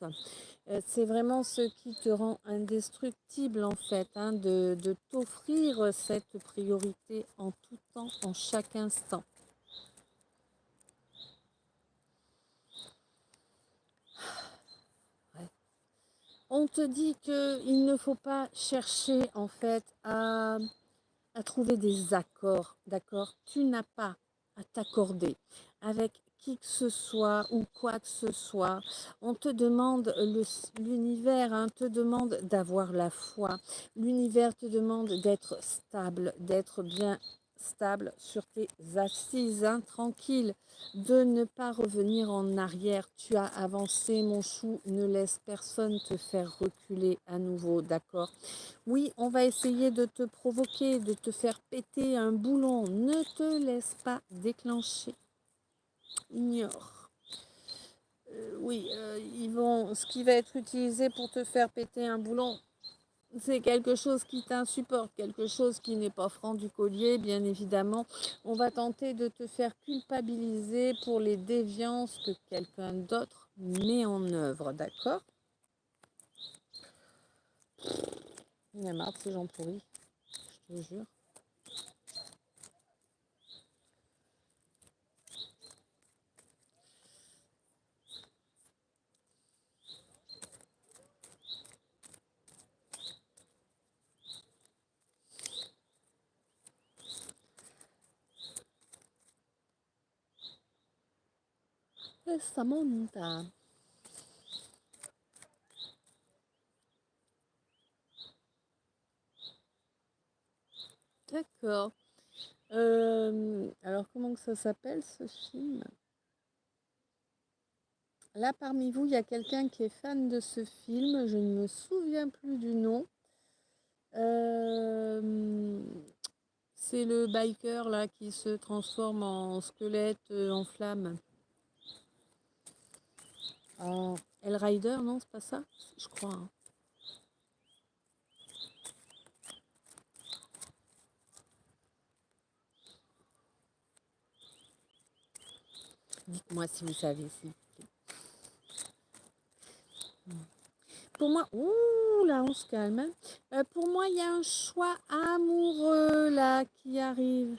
C'est vraiment ce qui te rend indestructible, en fait, hein, de t'offrir cette priorité en tout temps, en chaque instant. Ouais. On te dit qu'il ne faut pas chercher, en fait, à trouver des accords, d'accord? Tu n'as pas à t'accorder avec qui que ce soit ou quoi que ce soit. On te demande, l'univers, hein, te demande d'avoir la foi. L'univers te demande d'être stable, d'être bien stable sur tes assises, hein, tranquille, de ne pas revenir en arrière. Tu as avancé, mon chou, ne laisse personne te faire reculer à nouveau, d'accord? Oui, on va essayer de te provoquer, de te faire péter un boulon. Ne te laisse pas déclencher. Ignore. Oui, ce qui va être utilisé pour te faire péter un boulon, c'est quelque chose qui t'insupporte, quelque chose qui n'est pas franc du collier, bien évidemment. On va tenter de te faire culpabiliser pour les déviances que quelqu'un d'autre met en œuvre, d'accord? Il y a marre de ces gens pourris, je te jure. Ça monte. D'accord. Alors, comment que ça s'appelle ce film? Là, parmi vous, il y a quelqu'un qui est fan de ce film. Je ne me souviens plus du nom. Euh, c'est le biker là qui se transforme en squelette en flamme. En Hellrider, non, c'est pas ça? Je crois, hein. Dites-moi si vous savez. Si. Pour moi, ouh, là, on se calme. Pour moi, il y a un choix amoureux là qui arrive.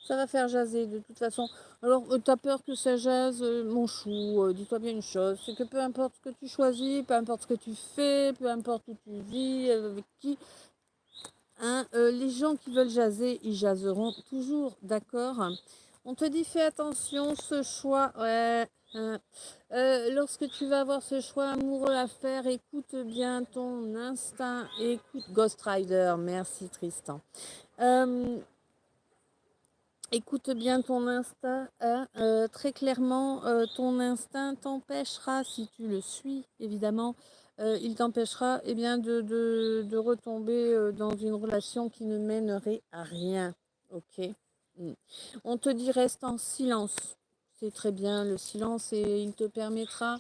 Ça va faire jaser de toute façon. Alors, t'as peur que ça jase, mon chou, dis-toi bien une chose, c'est que peu importe ce que tu choisis, peu importe ce que tu fais, peu importe où tu vis, avec qui, hein, les gens qui veulent jaser, ils jaseront toujours, d'accord? On te dit fais attention, ce choix, ouais. Hein. Lorsque tu vas avoir ce choix amoureux à faire, écoute bien ton instinct, écoute Ghost Rider, merci Tristan. Écoute bien ton instinct, hein, très clairement, ton instinct t'empêchera, si tu le suis, évidemment, il t'empêchera eh bien, de retomber dans une relation qui ne mènerait à rien. Ok. Mm. On te dit reste en silence. C'est très bien le silence et il te permettra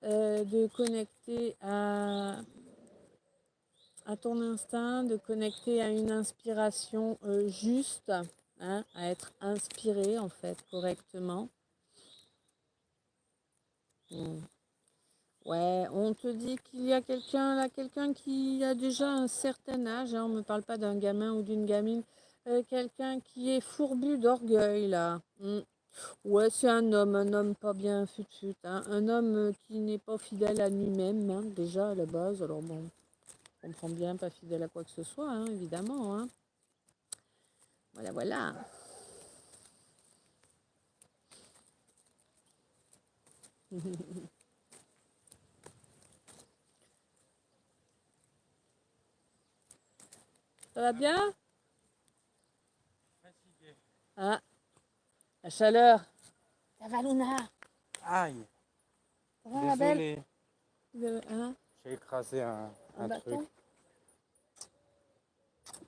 de connecter à ton instinct, de connecter à une inspiration juste, hein, à être inspiré en fait correctement. Mm. Ouais, on te dit qu'il y a quelqu'un là, quelqu'un qui a déjà un certain âge, hein, on ne me parle pas d'un gamin ou d'une gamine, quelqu'un qui est fourbu d'orgueil là. Mm. Ouais, c'est un homme pas bien fut-fut, hein, un homme qui n'est pas fidèle à lui-même, hein, déjà à la base, alors bon, on comprend bien, pas fidèle à quoi que ce soit, hein, évidemment, hein. Voilà, voilà. Ça va bien? Ah, la chaleur. Ça va, Luna? Aïe, Ça va, ma belle? désolé, Hein? j'ai écrasé Un un truc. bâton?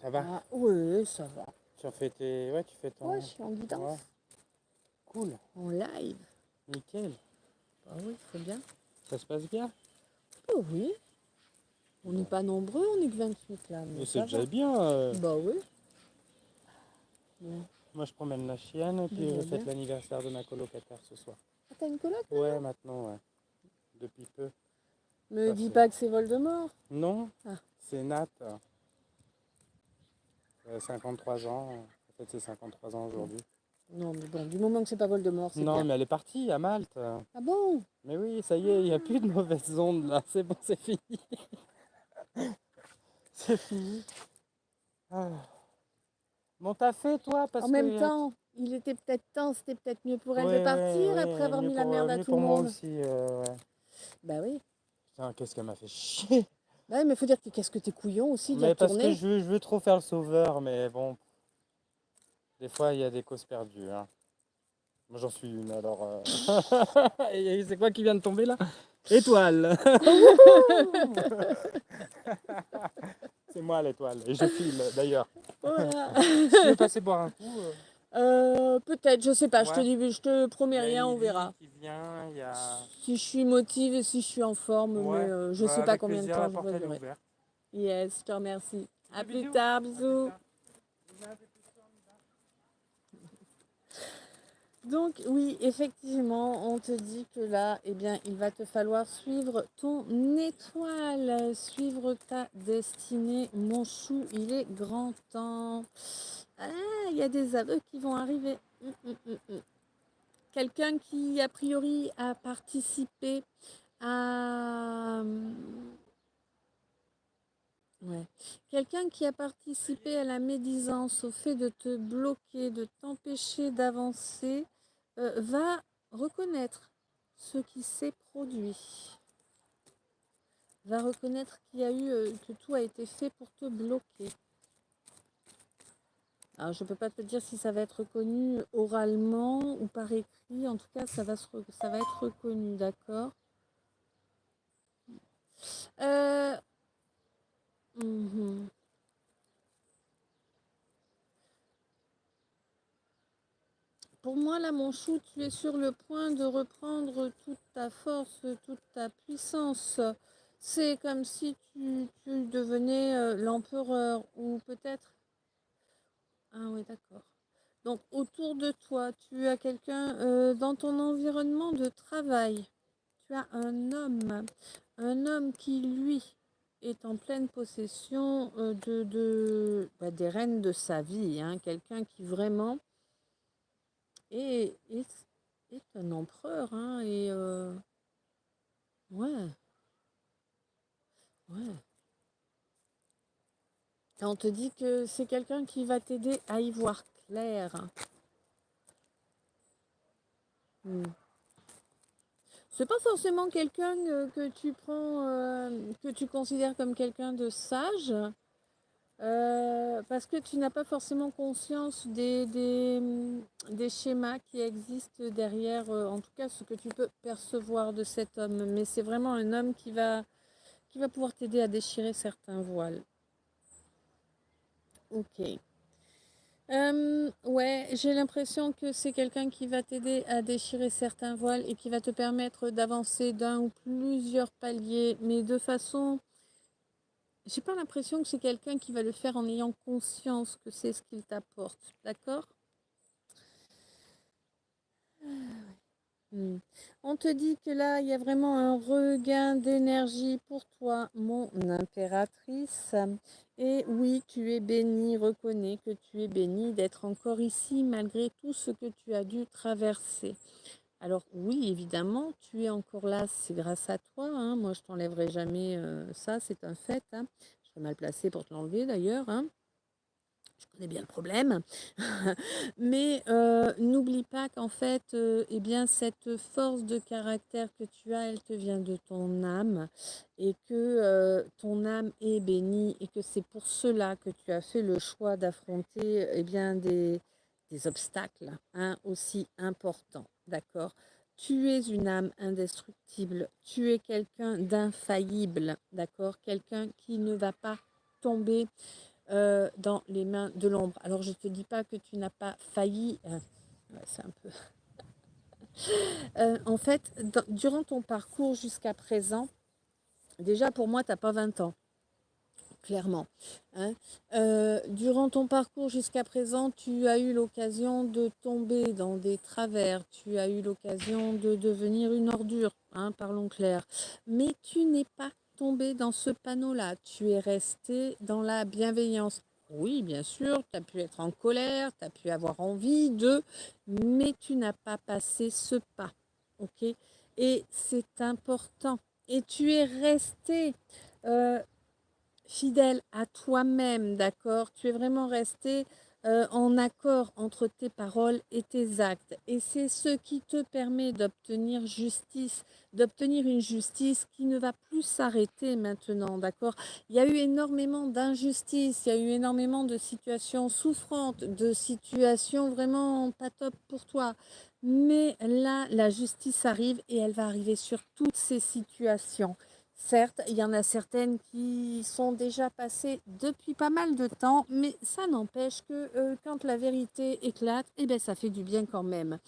Ça va? Ah, oui, ça va. Tu as fait tes... Ouais, tu fais Ouais, ton... je suis en Ouais, guidance. cool, En live. nickel. Bah oui, très bien. Ça se passe bien? Oh oui, on n'est Bon. pas nombreux, on est que 28 là, mais Mais c'est ça va. déjà bien. Bah oui. Bon, Moi, je promène la chienne et puis je déjà fête bien. l'anniversaire de ma colocataire ce soir. Ah, t'as une coloc Ouais, maintenant? maintenant, ouais. Depuis peu. Me Ça dis fait... pas que c'est Voldemort. Non, Ah, c'est Nat. 53 ans. En fait, c'est 53 ans bon. aujourd'hui. Non, mais bon, du moment que c'est pas Voldemort, c'est Non, bien. mais elle est partie à Malte. Ah bon? Mais oui, ça y est, il n'y a plus de mauvaises ondes là. C'est bon, c'est fini. C'est fini. Ah. Bon, t'as fait toi En parce même que. temps, il était peut-être temps, c'était peut-être mieux pour elle de Ouais, ouais, partir après ouais, avoir mis la merde à mieux tout le pour moi monde. aussi. Ouais. Bah oui. Putain, qu'est-ce qu'elle m'a fait chier. Bah oui, mais faut dire que qu'est-ce que t'es couillon aussi d'y Mais parce que retourner. je veux trop faire le sauveur, mais bon, des fois il y a des causes perdues. Hein. Moi j'en suis une alors. Et c'est quoi qui vient de tomber là? Étoile. Wouhou. C'est moi l'étoile. Et je file d'ailleurs. Voilà. Si tu veux passer boire un coup. Peut-être, je sais pas, Ouais. je te Il promets y a rien, on Émilie verra. qui vient. Il y a. Si je suis motivée, si je suis en forme, mais Ouais. je Bah, sais pas avec combien de plaisir, temps la je porte vais elle est durer. ouverte. Yes, je te remercie. À plus Bisous. tard, À plus bisous. tard. Donc oui, effectivement, on te dit que là, eh bien, il va te falloir suivre ton étoile, suivre ta destinée. Mon chou, il est grand temps. Ah, il y a des aveux qui vont arriver. Quelqu'un qui, a priori, a participé à... Ouais. Quelqu'un qui a participé à la médisance, au fait de te bloquer, de t'empêcher d'avancer, va reconnaître ce qui s'est produit. Va reconnaître qu'il y a eu, que tout a été fait pour te bloquer. Alors, je ne peux pas te dire si ça va être reconnu oralement ou par écrit. En tout cas, ça va être reconnu, d'accord. Euh, mhm. Pour moi, là, mon chou, tu es sur le point de reprendre toute ta force, toute ta puissance. C'est comme si tu devenais l'empereur, ou peut-être... Ah oui, d'accord. Donc, autour de toi, tu as quelqu'un dans ton environnement de travail. tu as un homme qui, lui, est en pleine possession des rênes de sa vie, hein, quelqu'un qui vraiment est un empereur, hein, et ouais, ouais. Et on te dit que c'est quelqu'un qui va t'aider à y voir clair. Hmm. C'est pas forcément quelqu'un que tu prends, que tu considères comme quelqu'un de sage, parce que tu n'as pas forcément conscience des schémas qui existent derrière, en tout cas ce que tu peux percevoir de cet homme. Mais c'est vraiment un homme qui va pouvoir t'aider à déchirer certains voiles. Ok. Ouais, j'ai l'impression que c'est quelqu'un qui va t'aider à déchirer certains voiles et qui va te permettre d'avancer d'un ou plusieurs paliers, mais de façon... J'ai pas l'impression que c'est quelqu'un qui va le faire en ayant conscience que c'est ce qu'il t'apporte, d'accord? Hmm. On te dit que là, il y a vraiment un regain d'énergie pour toi, mon impératrice. Et oui, tu es bénie, reconnais que tu es bénie d'être encore ici malgré tout ce que tu as dû traverser. Alors oui, évidemment, tu es encore là, c'est grâce à toi, hein. Moi, je t'enlèverai jamais ça, c'est un fait, hein. Je serais mal placée pour te l'enlever d'ailleurs, hein. Je connais bien le problème. Mais n'oublie pas qu'en fait, eh bien, cette force de caractère que tu as, elle te vient de ton âme et que ton âme est bénie et que c'est pour cela que tu as fait le choix d'affronter eh bien, des obstacles, hein, aussi importants. D'accord? Tu es une âme indestructible. Tu es quelqu'un d'infaillible. D'accord? Quelqu'un qui ne va pas tomber dans les mains de l'ombre. Alors je ne te dis pas que tu n'as pas failli, ouais, c'est un peu... en fait, durant ton parcours jusqu'à présent, déjà pour moi, tu n'as pas 20 ans, clairement, hein. Durant ton parcours jusqu'à présent, tu as eu l'occasion de tomber dans des travers, tu as eu l'occasion de devenir une ordure, hein, parlons clair. Mais tu n'es pas tombé dans ce panneau-là, tu es resté dans la bienveillance. Oui, bien sûr, tu as pu être en colère, tu as pu avoir envie de, mais tu n'as pas passé ce pas, ok? Et c'est important. Et tu es resté euh, fidèle à toi-même, d'accord? Tu es vraiment resté en accord entre tes paroles et tes actes. Et c'est ce qui te permet d'obtenir justice, d'obtenir une justice qui ne va plus s'arrêter maintenant, d'accord? Il y a eu énormément d'injustices, il y a eu énormément de situations souffrantes, de situations vraiment pas top pour toi. Mais là, la justice arrive et elle va arriver sur toutes ces situations. Certes, il y en a certaines qui sont déjà passées depuis pas mal de temps, mais ça n'empêche que quand la vérité éclate, eh ben, ça fait du bien quand même.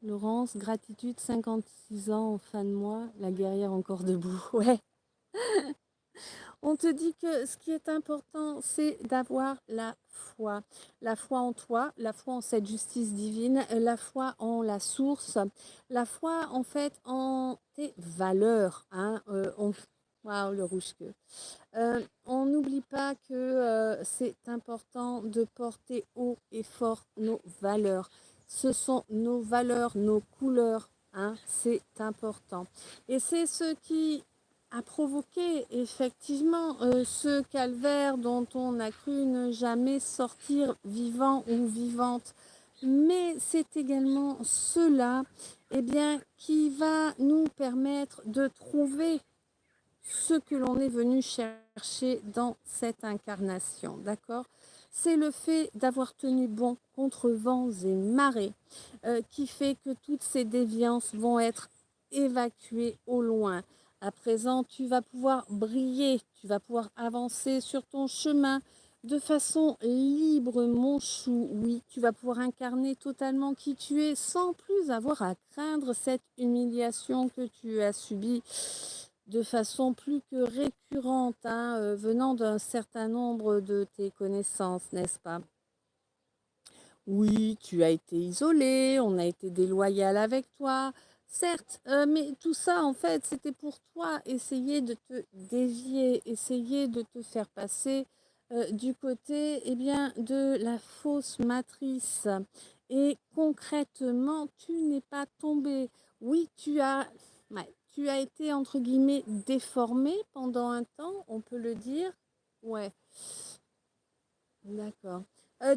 Laurence, gratitude, 56 ans en fin de mois, la guerrière encore debout. Ouais, on te dit que ce qui est important, c'est d'avoir la foi. La foi en toi, la foi en cette justice divine, la foi en la source, la foi en fait en tes valeurs, hein. Waouh, le rouge-queue. On n'oublie pas que c'est important de porter haut et fort nos valeurs. Ce sont nos valeurs, nos couleurs, hein, c'est important. Et c'est ce qui a provoqué effectivement ce calvaire dont on a cru ne jamais sortir vivant ou vivante. Mais c'est également cela, eh bien, qui va nous permettre de trouver ce que l'on est venu chercher dans cette incarnation, d'accord? C'est le fait d'avoir tenu bon contre vents et marées qui fait que toutes ces déviances vont être évacuées au loin. À présent, tu vas pouvoir briller, tu vas pouvoir avancer sur ton chemin de façon libre, mon chou. Oui, tu vas pouvoir incarner totalement qui tu es sans plus avoir à craindre cette humiliation que tu as subie de façon plus que récurrente, hein, venant d'un certain nombre de tes connaissances, n'est-ce pas? Oui, tu as été isolé, on a été déloyal avec toi. Certes, mais tout ça, en fait, c'était pour toi, essayer de te dévier, essayer de te faire passer du côté, eh bien, de la fausse matrice. Et concrètement, tu n'es pas tombé. Oui, ouais, tu as été, entre guillemets, déformé pendant un temps, on peut le dire. Ouais, d'accord.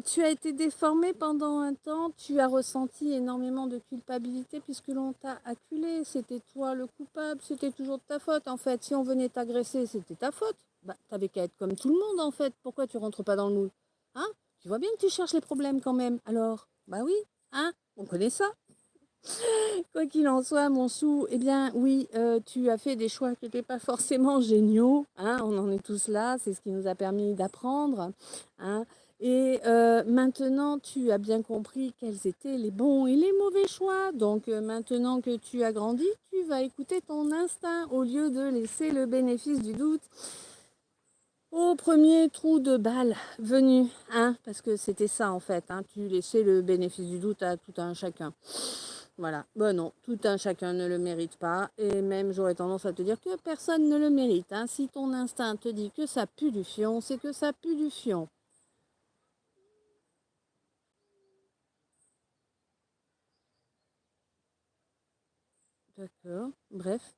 Tu as été déformé pendant un temps, tu as ressenti énormément de culpabilité puisque l'on t'a acculé, c'était toi le coupable, c'était toujours de ta faute en fait. Si on venait t'agresser, c'était ta faute. Bah, t'avais qu'à être comme tout le monde en fait. Pourquoi tu rentres pas dans le moule? Hein? Tu vois bien que tu cherches les problèmes quand même. Alors, bah oui, hein? On connaît ça. Quoi qu'il en soit, mon sou, eh bien oui, tu as fait des choix qui n'étaient pas forcément géniaux, hein, on en est tous là, c'est ce qui nous a permis d'apprendre, hein. Et maintenant, tu as bien compris quels étaient les bons et les mauvais choix. Donc maintenant que tu as grandi, tu vas écouter ton instinct au lieu de laisser le bénéfice du doute au premier trou de balle venu, hein, parce que c'était ça en fait, hein, tu laissais le bénéfice du doute à tout un chacun. Voilà, bon non, tout un chacun ne le mérite pas, et même j'aurais tendance à te dire que personne ne le mérite, hein. Si ton instinct te dit que ça pue du fion, c'est que ça pue du fion. D'accord, bref.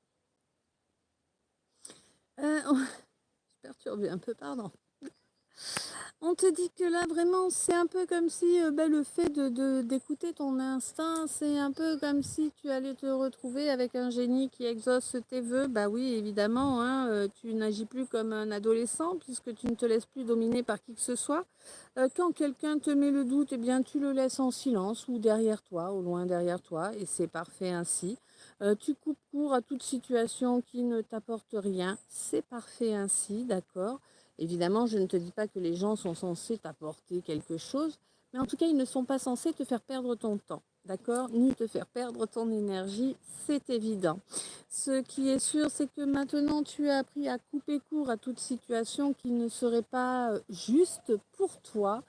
On perturbé un peu, pardon. On te dit que là, vraiment, c'est un peu comme si le fait d'écouter ton instinct, c'est un peu comme si tu allais te retrouver avec un génie qui exauce tes vœux. Bah oui, évidemment, hein, tu n'agis plus comme un adolescent puisque tu ne te laisses plus dominer par qui que ce soit. Quand quelqu'un te met le doute, eh bien, tu le laisses en silence ou derrière toi, au loin derrière toi, et c'est parfait ainsi. Tu coupes court à toute situation qui ne t'apporte rien, c'est parfait ainsi, d'accord? Évidemment, je ne te dis pas que les gens sont censés t'apporter quelque chose, mais en tout cas, ils ne sont pas censés te faire perdre ton temps, d'accord? Ni te faire perdre ton énergie, c'est évident. Ce qui est sûr, c'est que maintenant, tu as appris à couper court à toute situation qui ne serait pas juste pour toi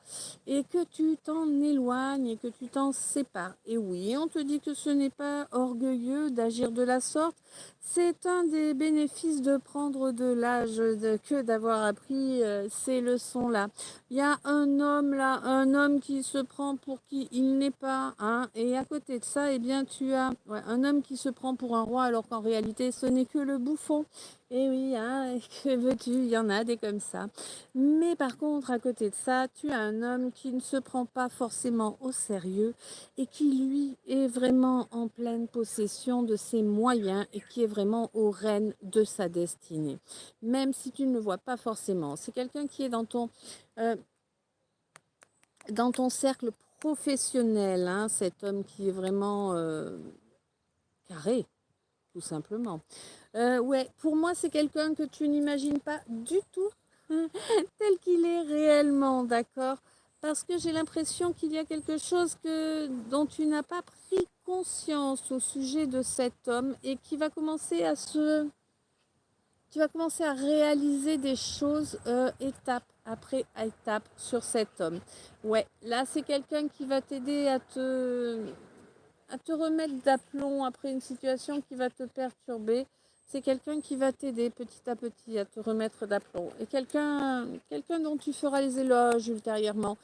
et que tu t'en éloignes et que tu t'en sépares. Et oui, on te dit que ce n'est pas orgueilleux d'agir de la sorte. C'est un des bénéfices de prendre de l'âge que d'avoir appris ces leçons-là. Il y a un homme là, un homme qui se prend pour qui il n'est pas, hein, et à côté de ça, eh bien, tu as un homme qui se prend pour un roi alors qu'en réalité, ce n'est que le bouffon. Et oui, hein, que veux-tu, il y en a des comme ça. Mais par contre, à côté de ça, tu as un homme qui ne se prend pas forcément au sérieux et qui, lui, est vraiment en pleine possession de ses moyens et qui est vraiment au règne de sa destinée. Même si tu ne le vois pas forcément. C'est quelqu'un qui est euh, dans ton cercle professionnel, hein, cet homme qui est vraiment carré, tout simplement. Ouais, pour moi, c'est quelqu'un que tu n'imagines pas du tout tel qu'il est réellement, d'accord? Parce que j'ai l'impression qu'il y a quelque chose dont tu n'as pas pris conscience au sujet de cet homme et qui va commencer tu vas commencer à réaliser des choses étape après étape sur cet homme. Ouais, là, c'est quelqu'un qui va t'aider à te remettre d'aplomb après une situation qui va te perturber. C'est quelqu'un qui va t'aider petit à petit à te remettre d'aplomb. Et quelqu'un dont tu feras les éloges ultérieurement.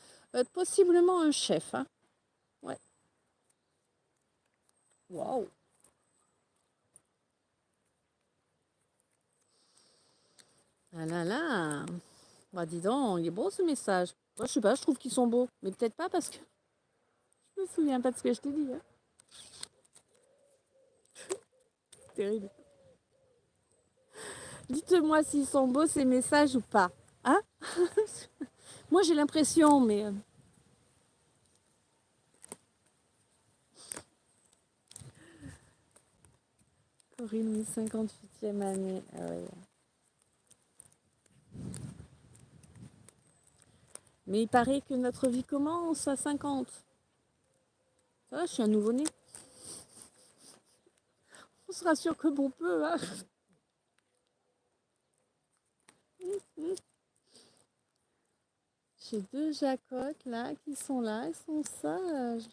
Possiblement un chef. Hein. Ouais. Waouh. Ah là là. Bah dis donc, il est beau ce message. Moi, je sais pas, je trouve qu'ils sont beaux. Mais peut-être pas parce que je me souviens pas de ce que je t'ai dit. Hein. Terrible. Dites-moi s'ils sont beaux ces messages ou pas. Hein. Moi j'ai l'impression, mais Corinne, oui, 58e année. Ah ouais. Mais il paraît que notre vie commence à 50. Ça va, je suis un nouveau-né. On se rassure comme on peut. Hein. J'ai deux jacottes là qui sont là, elles sont sages.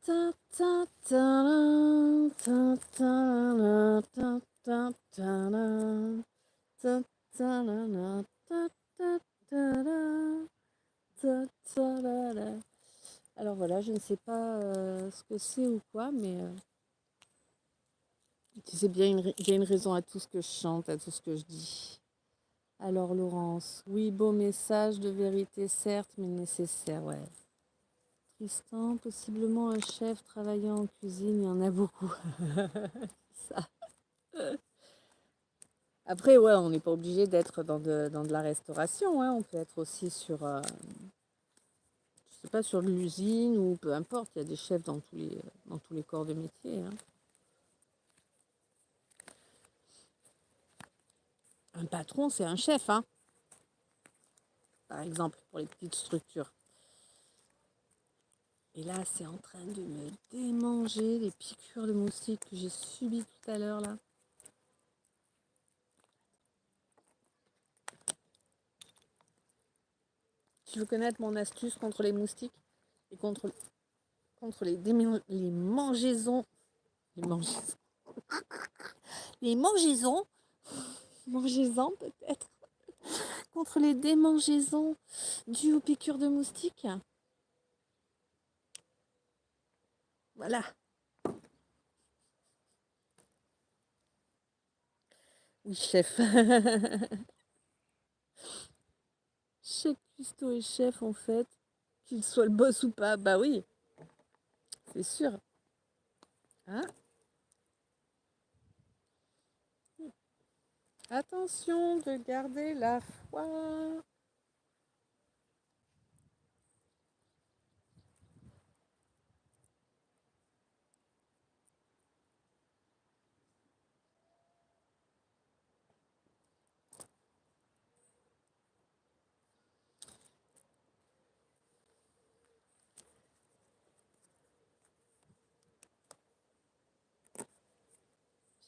Ta, ta, ta, ta, ta, ta, ta, ta, ta, ta, ta, ta, ta, ta, ta, ta, ta. Alors voilà, je ne sais pas ce que c'est ou quoi, mais tu sais bien, il y a une raison à tout ce que je chante, à tout ce que je dis. Alors Laurence, oui, beau message de vérité, certes, mais nécessaire, ouais. Tristan, possiblement un chef travaillant en cuisine, il y en a beaucoup. Ça. Après, ouais, on n'est pas obligé d'être dans de la restauration, hein. On peut être aussi sur, je sais pas, sur de l'usine ou peu importe. Il y a des chefs dans tous les corps de métier, hein. Un patron, c'est un chef, hein, par exemple, pour les petites structures. Et là, c'est en train de me démanger les piqûres de moustiques que j'ai subies tout à l'heure, là. Tu veux connaître mon astuce contre les moustiques et contre les mangeaisons. Les mangeaisons. Les mangeaisons. Mangeaisons, peut-être. Contre les démangeaisons dues aux piqûres de moustiques. Voilà. Oui, chef. Chaque cuistot est chef, en fait. Qu'il soit le boss ou pas. Bah oui, c'est sûr. Hein? Attention de garder la foi.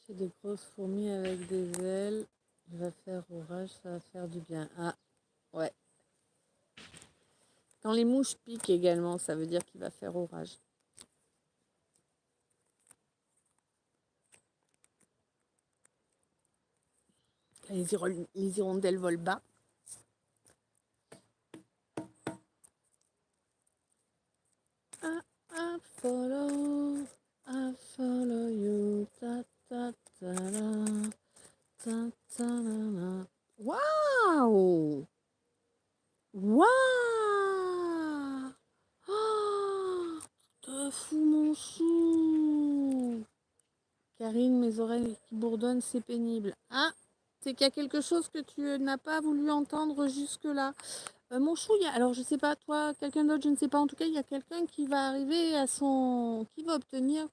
J'ai des grosses fourmis avec des ailes. Il va faire orage, ça va faire du bien. Ah, ouais. Quand les mouches piquent également, ça veut dire qu'il va faire orage. Les hirondelles volent bas. I follow you. Ta, ta, ta, la, ta, ta, la, la. Waouh! Waouh! Oh, te fous mon chou! Karine, mes oreilles qui bourdonnent, c'est pénible. Ah, c'est qu'il y a quelque chose que tu n'as pas voulu entendre jusque-là. Mon chou, alors je sais pas, toi, quelqu'un d'autre, je ne sais pas. En tout cas, il y a quelqu'un qui va arriver qui va obtenir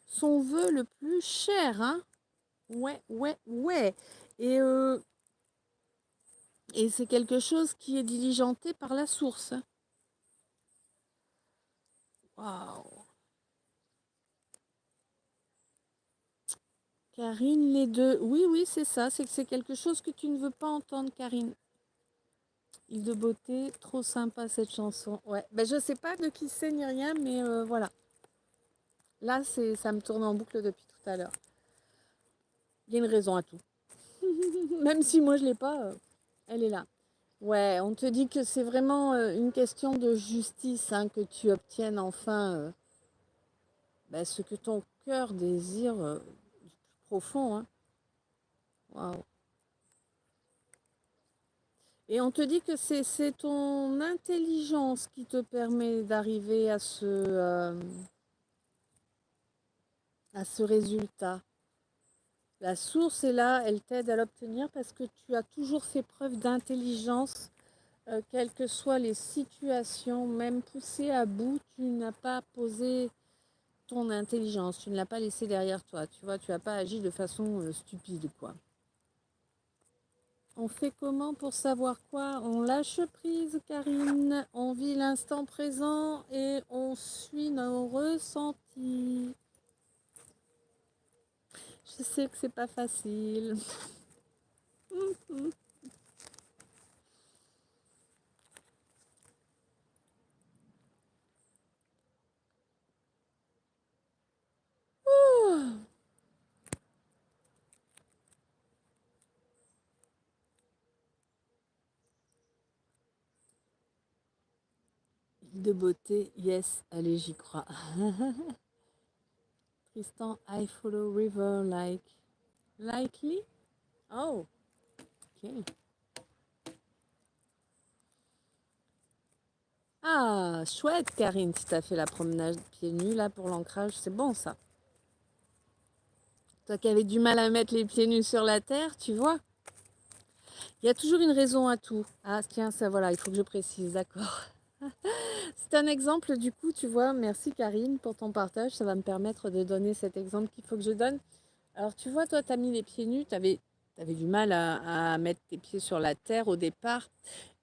son vœu le plus cher, hein. Ouais, ouais, ouais. Et, euh, et c'est quelque chose qui est diligenté par la source. Waouh. Karine, les deux. Oui, oui, c'est ça. C'est que c'est quelque chose que tu ne veux pas entendre, Karine. Île de beauté, trop sympa cette chanson. Ouais, ben je sais pas de qui c'est ni rien, mais voilà. Là, ça me tourne en boucle depuis tout à l'heure. Il y a une raison à tout. Même si moi je l'ai pas, elle est là. Ouais, on te dit que c'est vraiment une question de justice, hein, que tu obtiennes enfin ce que ton cœur désire du plus profond, hein. Waouh. Et on te dit que c'est ton intelligence qui te permet d'arriver à ce résultat. La source est là, elle t'aide à l'obtenir parce que tu as toujours fait preuve d'intelligence, quelles que soient les situations, même poussées à bout, tu n'as pas posé ton intelligence, tu ne l'as pas laissée derrière toi, tu vois, tu n'as pas agi de façon stupide, quoi. On fait comment pour savoir quoi? On lâche prise, Karine, on vit l'instant présent et on suit nos ressentis. Je sais que c'est pas facile. De beauté, yes, allez, j'y crois. Tristan, I follow river likely. Oh, ok. Ah, chouette, Karine, si t'as fait la promenade pieds nus là pour l'ancrage, c'est bon ça. Toi qui avais du mal à mettre les pieds nus sur la terre, tu vois. Il y a toujours une raison à tout. Ah, tiens, ça voilà, il faut que je précise, d'accord. C'est un exemple, du coup, tu vois. Merci Karine pour ton partage. Ça va me permettre de donner cet exemple qu'il faut que je donne. Alors, tu vois, toi, tu as mis les pieds nus, tu avais du mal à mettre tes pieds sur la terre au départ.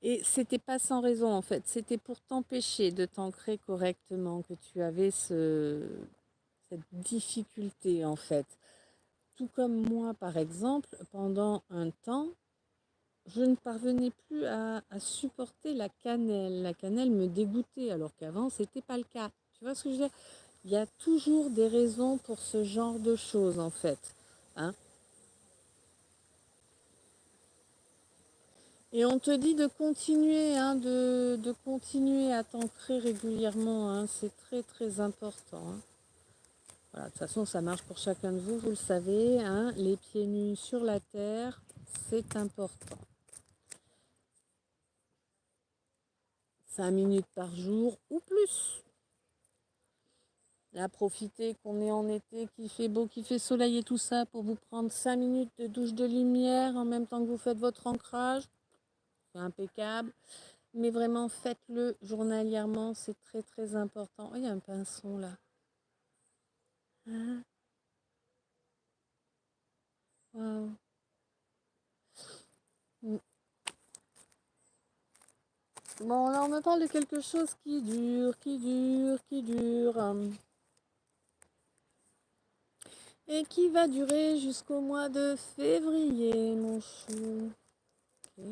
Et c'était pas sans raison, en fait. C'était pour t'empêcher de t'ancrer correctement que tu avais cette difficulté, en fait. Tout comme moi, par exemple, pendant un temps, je ne parvenais plus à supporter la cannelle. La cannelle me dégoûtait, alors qu'avant, c'était pas le cas. Tu vois ce que je veux dire? Il y a toujours des raisons pour ce genre de choses, en fait. Hein. Et on te dit de continuer, hein, de continuer à t'ancrer régulièrement. Hein. C'est très, très important. Hein. Voilà, de toute façon, ça marche pour chacun de vous, vous le savez. Hein. Les pieds nus sur la terre, c'est important. 5 minutes par jour ou plus. Là, profitez qu'on est en été, qu'il fait beau, qu'il fait soleil et tout ça, pour vous prendre 5 minutes de douche de lumière en même temps que vous faites votre ancrage. C'est impeccable. Mais vraiment, faites-le journalièrement, c'est très très important. Oh, il y a un pinson là. Hein. Wow. Bon, là, on me parle de quelque chose qui dure, qui dure, qui dure. Et qui va durer jusqu'au mois de février, mon chou. Ok.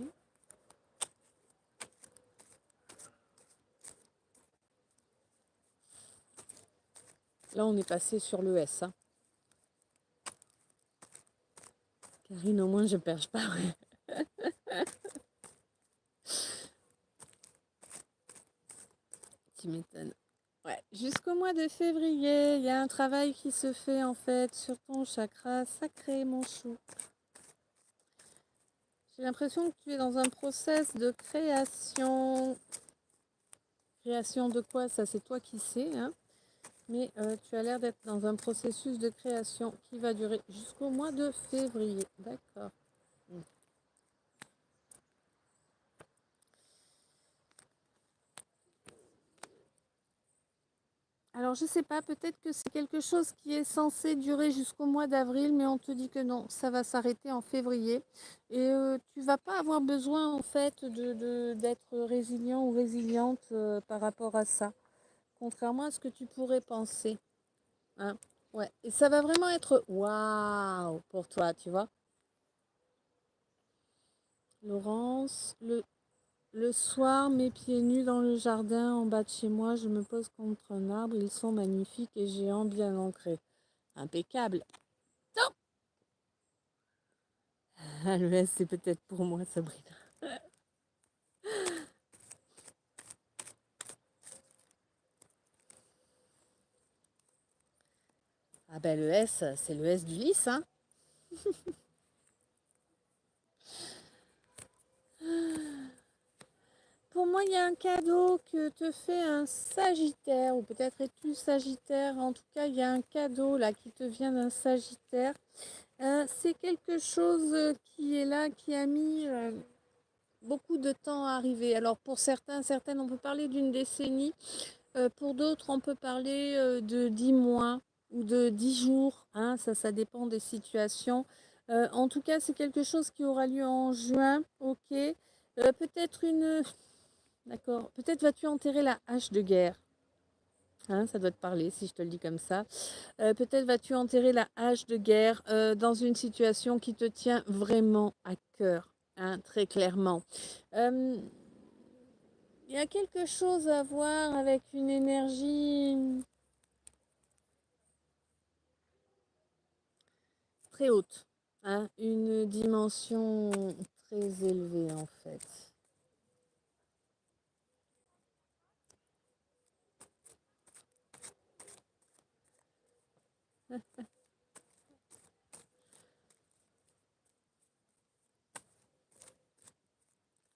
Là, on est passé sur le S. Hein. Karine, au moins, je perche pas. Ouais. Tu m'étonnes. Ouais. Jusqu'au mois de février, il y a un travail qui se fait en fait sur ton chakra sacré, mon chou. J'ai l'impression que tu es dans un process de création. Création de quoi? Ça, c'est toi qui sais. Hein. Mais tu as l'air d'être dans un processus de création qui va durer jusqu'au mois de février. D'accord. Alors, je sais pas, peut-être que c'est quelque chose qui est censé durer jusqu'au mois d'avril, mais on te dit que non, ça va s'arrêter en février. Et tu vas pas avoir besoin, en fait, d'être résilient ou résiliente par rapport à ça, contrairement à ce que tu pourrais penser. Hein. Ouais. Et ça va vraiment être waouh pour toi, tu vois. Laurence, le soir, mes pieds nus dans le jardin en bas de chez moi, je me pose contre un arbre. Ils sont magnifiques et géants bien ancrés. Impeccable. Non. Ah, le S, c'est peut-être pour moi, Sabrina. Ah ben le S, c'est le S du lys, hein. Pour moi, il y a un cadeau que te fait un Sagittaire, ou peut-être es-tu Sagittaire. En tout cas, il y a un cadeau là qui te vient d'un Sagittaire. C'est quelque chose qui est là, qui a mis beaucoup de temps à arriver. Alors pour certains, certaines, on peut parler d'une décennie. Pour d'autres, on peut parler de 10 mois ou de 10 jours. Hein, ça dépend des situations. En tout cas, c'est quelque chose qui aura lieu en juin. Ok. Peut-être une... D'accord. Peut-être vas-tu enterrer la hache de guerre. Hein, ça doit te parler si je te le dis comme ça. Peut-être vas-tu enterrer la hache de guerre dans une situation qui te tient vraiment à cœur. Hein, très clairement. Euh, Il y a quelque chose à voir avec une énergie très haute, hein, une dimension très élevée en fait.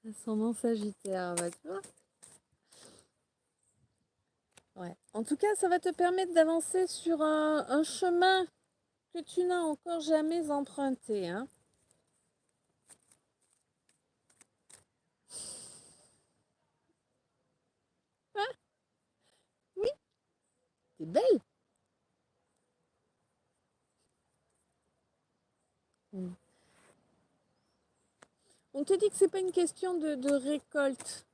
Ascendant Sagittaire, bah, tu vois. Ouais. En tout cas, ça va te permettre d'avancer sur un chemin que tu n'as encore jamais emprunté, hein. Ah, oui, t'es belle. Mm. On te dit que c'est pas une question de récolte.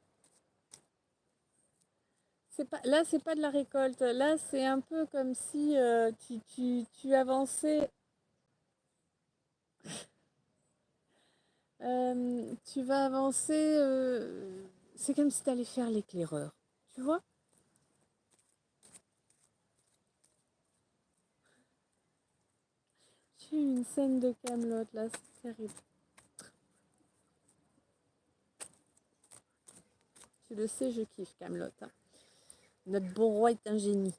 C'est pas, là, c'est pas de la récolte. Là, c'est un peu comme si tu avançais. Tu vas avancer. C'est comme si tu allais faire l'éclaireur. Tu vois? J'ai eu une scène de Camelot là, c'est terrible. Tu le sais, je kiffe Camelot. Hein. Notre bon roi est un génie.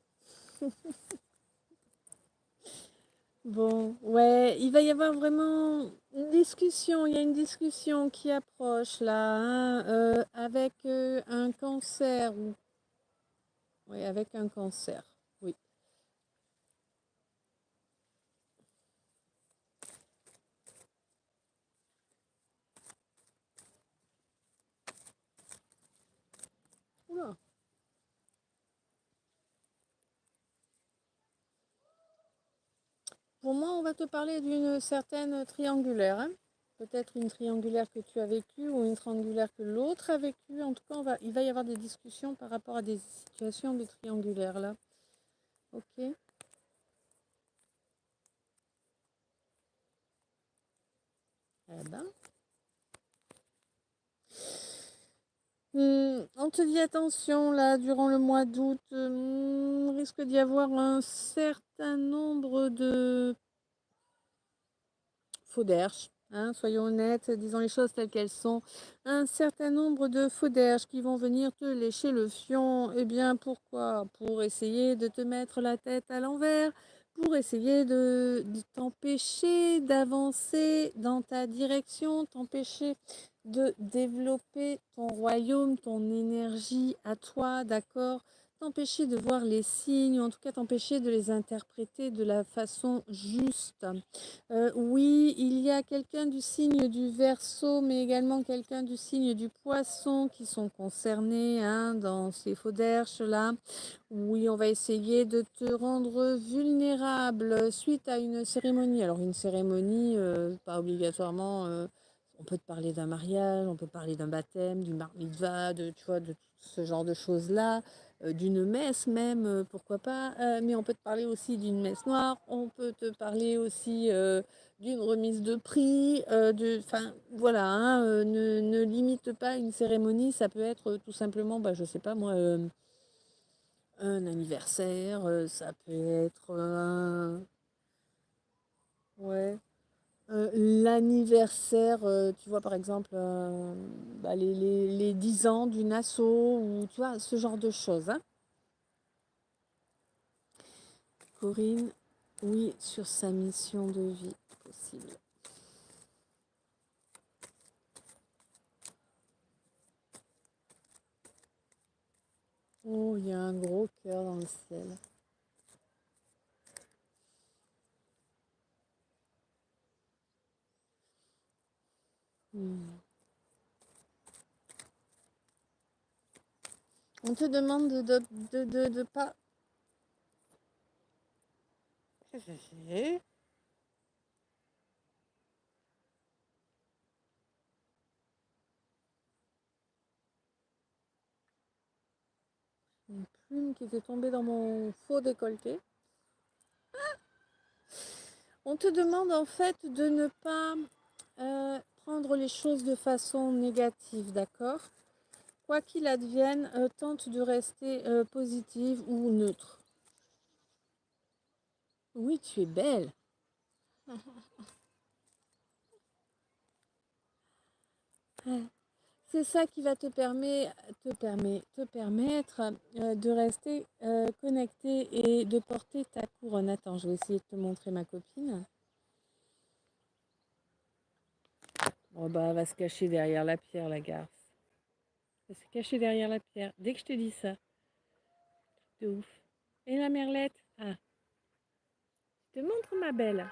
Bon, ouais, il va y avoir vraiment une discussion. Il y a une discussion qui approche là, hein, avec un cancer. Oui, avec un cancer. Oui. Oula. Pour moi, on va te parler d'une certaine triangulaire. Hein. Peut-être une triangulaire que tu as vécue ou une triangulaire que l'autre a vécue. En tout cas, il va y avoir des discussions par rapport à des situations de triangulaire là. Ok. Eh ben. On te dit attention là, durant le mois d'août, risque d'y avoir un certain nombre de faux derches. Hein, soyons honnêtes, disons les choses telles qu'elles sont. Un certain nombre de faux derches qui vont venir te lécher le fion. Eh bien, pourquoi? Pour essayer de te mettre la tête à l'envers, pour essayer de t'empêcher d'avancer dans ta direction, t'empêcher de développer ton royaume, ton énergie à toi, d'accord? T'empêcher de voir les signes, ou en tout cas t'empêcher de les interpréter de la façon juste. Oui, il y a quelqu'un du signe du Verseau, mais également quelqu'un du signe du Poisson qui sont concernés hein, dans ces faux derches-là. Oui, on va essayer de te rendre vulnérable suite à une cérémonie. Alors une cérémonie, pas obligatoirement, on peut te parler d'un mariage, on peut parler d'un baptême, du bar mitzvah, tu vois, de tout ce genre de choses-là, d'une messe même, pourquoi pas. Mais on peut te parler aussi d'une messe noire, on peut te parler aussi d'une remise de prix, enfin voilà, hein, ne limite pas une cérémonie, ça peut être tout simplement, bah, je sais pas moi, un anniversaire, ça peut être ouais, l'anniversaire, tu vois par exemple, bah, les 10 ans d'une asso ou tu vois, ce genre de choses. Hein. Corinne, oui, sur sa mission de vie possible. Oh, il y a un gros cœur dans le ciel. On te demande de pas. Une plume qui était tombée dans mon faux décolleté. On te demande en fait de ne pas prendre les choses de façon négative, d'accord? Quoi qu'il advienne, tente de rester positive ou neutre. Oui, tu es belle. C'est ça qui va te permettre de rester connecté et de porter ta couronne. Attends, je vais essayer de te montrer ma copine. Bon, bah, elle va se cacher derrière la pierre, la garce. Elle va se cacher derrière la pierre. Dès que je te dis ça, de ouf. Et la merlette? Ah, je te montre ma belle.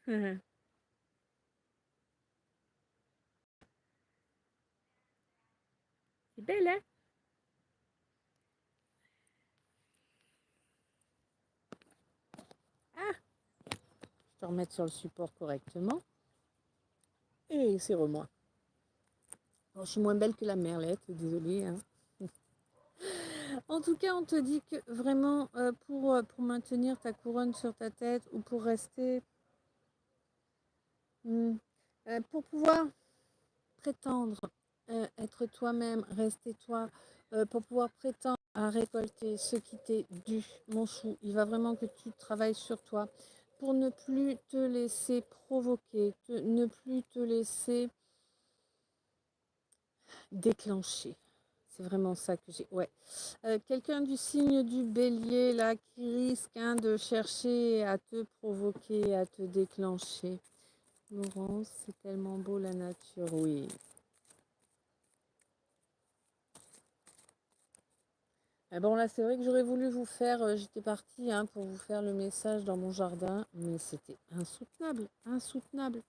C'est belle, hein? Ah, je te remettre sur le support correctement. Et c'est moi. Bon, je suis moins belle que la merlette, désolée, hein. En tout cas, on te dit que vraiment, pour maintenir ta couronne sur ta tête ou pour rester, pour pouvoir prétendre être toi-même, rester toi, pour pouvoir prétendre à récolter ce qui t'est dû, mon chou, il va vraiment que tu travailles sur toi pour ne plus te laisser provoquer, ne plus te laisser déclencher. C'est vraiment ça que j'ai. Ouais. Quelqu'un du signe du bélier, là, qui risque de chercher à te provoquer, à te déclencher. Laurence, c'est tellement beau la nature, oui. Ah bon, là, c'est vrai que j'aurais voulu vous faire, j'étais partie pour vous faire le message dans mon jardin, mais c'était insoutenable, insoutenable.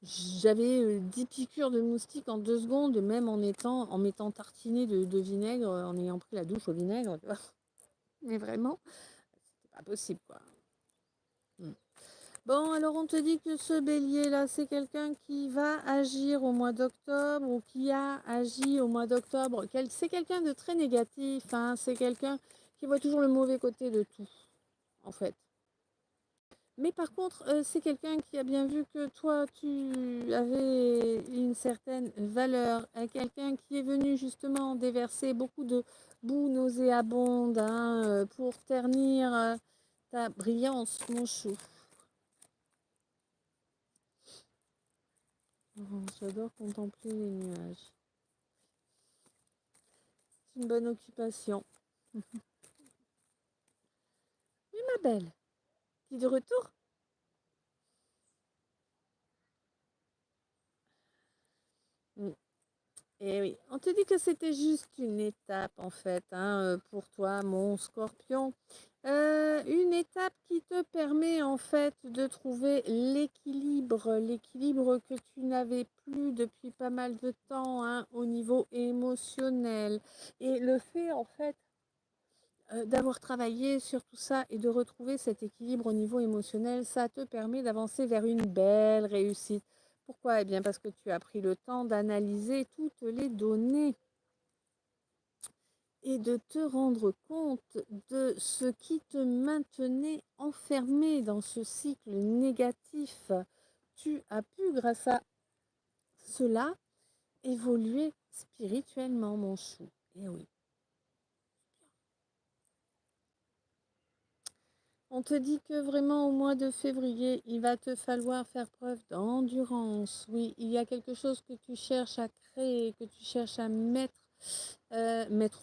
J'avais 10 piqûres de moustiques en 2 secondes, même en m'étant tartiné de vinaigre, en ayant pris la douche au vinaigre, tu vois. Mais vraiment, c'est pas possible, quoi. Bon, alors on te dit que ce bélier-là, c'est quelqu'un qui va agir au mois d'octobre ou qui a agi au mois d'octobre. C'est quelqu'un de très négatif, hein. C'est quelqu'un qui voit toujours le mauvais côté de tout, en fait. Mais par contre, c'est quelqu'un qui a bien vu que toi, tu avais une certaine valeur. Quelqu'un qui est venu justement déverser beaucoup de boue nauséabonde pour ternir ta brillance, mon chou. Oh, j'adore contempler les nuages. C'est une bonne occupation. Mais ma belle, tu es de retour? Et oui, on te dit que c'était juste une étape en fait pour toi, mon scorpion. Une étape qui te permet en fait de trouver l'équilibre que tu n'avais plus depuis pas mal de temps au niveau émotionnel. Et le fait en fait d'avoir travaillé sur tout ça et de retrouver cet équilibre au niveau émotionnel, ça te permet d'avancer vers une belle réussite. Pourquoi? Eh bien parce que tu as pris le temps d'analyser toutes les données et de te rendre compte de ce qui te maintenait enfermé dans ce cycle négatif. Tu as pu, grâce à cela, évoluer spirituellement, mon chou. Eh oui. On te dit que vraiment au mois de février, il va te falloir faire preuve d'endurance. Oui, il y a quelque chose que tu cherches à créer, que tu cherches à mettre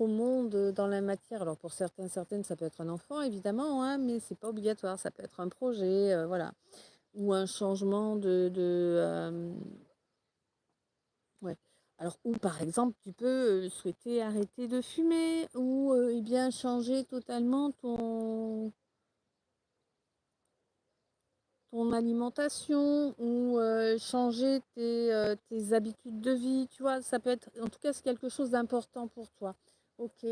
au monde dans la matière. Alors pour certaines, ça peut être un enfant évidemment, mais c'est pas obligatoire. Ça peut être un projet, voilà, ou un changement ouais. Alors ou par exemple, tu peux souhaiter arrêter de fumer ou eh bien changer totalement ton alimentation ou changer tes habitudes de vie, tu vois, ça peut être, en tout cas, c'est quelque chose d'important pour toi. Ok.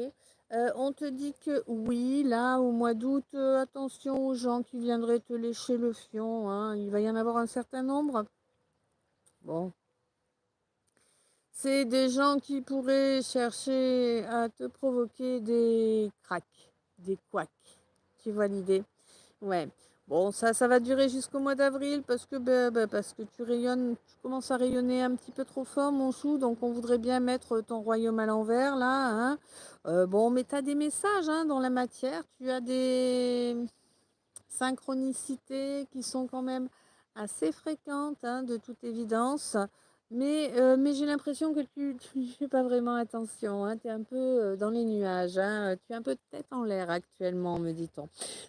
On te dit que oui, là, au mois d'août, attention aux gens qui viendraient te lécher le fion, hein, il va y en avoir un certain nombre. Bon, c'est des gens qui pourraient chercher à te provoquer des cracks, des couacs. Tu vois l'idée? Ouais. Bon, ça va durer jusqu'au mois d'avril parce que, parce que tu rayonnes, tu commences à rayonner un petit peu trop fort, mon chou. Donc, on voudrait bien mettre ton royaume à l'envers, là, hein. Bon, mais tu as des messages, hein, dans la matière. Tu as des synchronicités qui sont quand même assez fréquentes, hein, de toute évidence. Mais j'ai l'impression que tu n'y fais pas vraiment attention, hein. Tu es un peu dans les nuages, hein. Tu es un peu tête en l'air actuellement, me dit-on.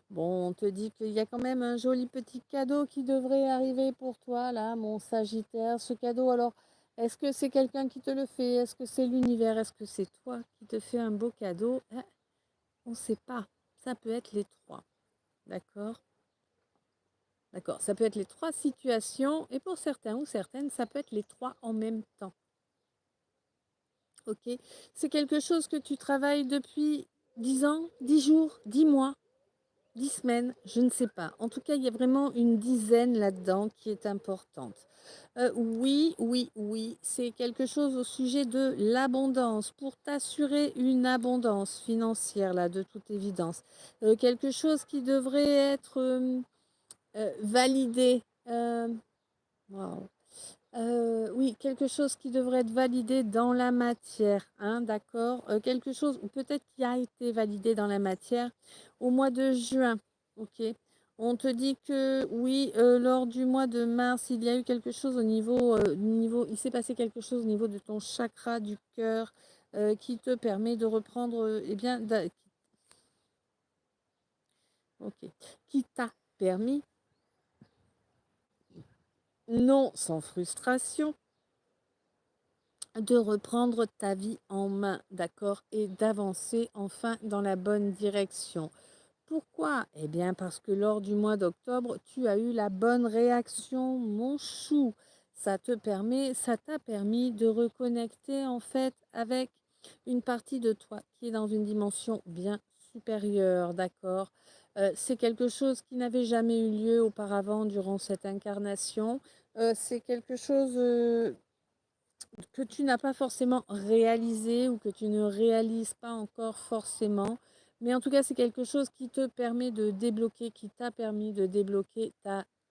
Bon, on te dit qu'il y a quand même un joli petit cadeau qui devrait arriver pour toi, là, mon Sagittaire. Ce cadeau, alors, est-ce que c'est quelqu'un qui te le fait? Est-ce que c'est l'univers? Est-ce que c'est toi qui te fais un beau cadeau? On ne sait pas. Ça peut être les trois. D'accord? D'accord. Ça peut être les trois situations. Et pour certains ou certaines, ça peut être les trois en même temps. Ok? C'est quelque chose que tu travailles depuis 10 ans, 10 jours, 10 mois. 10 semaines, je ne sais pas. En tout cas, il y a vraiment une dizaine là-dedans qui est importante. Oui, oui, oui, c'est quelque chose au sujet de l'abondance, pour t'assurer une abondance financière, là, de toute évidence. Quelque chose qui devrait être validé. Waouh. Oui, quelque chose qui devrait être validé dans la matière, hein, d'accord? Quelque chose, ou peut-être qui a été validé dans la matière au mois de juin, ok? On te dit que oui, lors du mois de mars, il y a eu quelque chose il s'est passé quelque chose au niveau de ton chakra du cœur qui te permet de reprendre, eh bien, ok, qui t'a permis, non sans frustration, de reprendre ta vie en main, d'accord, et d'avancer enfin dans la bonne direction. Pourquoi? Eh bien parce que lors du mois d'octobre, tu as eu la bonne réaction, mon chou. Ça t'a permis de reconnecter en fait avec une partie de toi qui est dans une dimension bien supérieure, d'accord? C'est quelque chose qui n'avait jamais eu lieu auparavant durant cette incarnation. C'est quelque chose que tu n'as pas forcément réalisé ou que tu ne réalises pas encore forcément. Mais en tout cas, c'est quelque chose qui te permet de débloquer, qui t'a permis de débloquer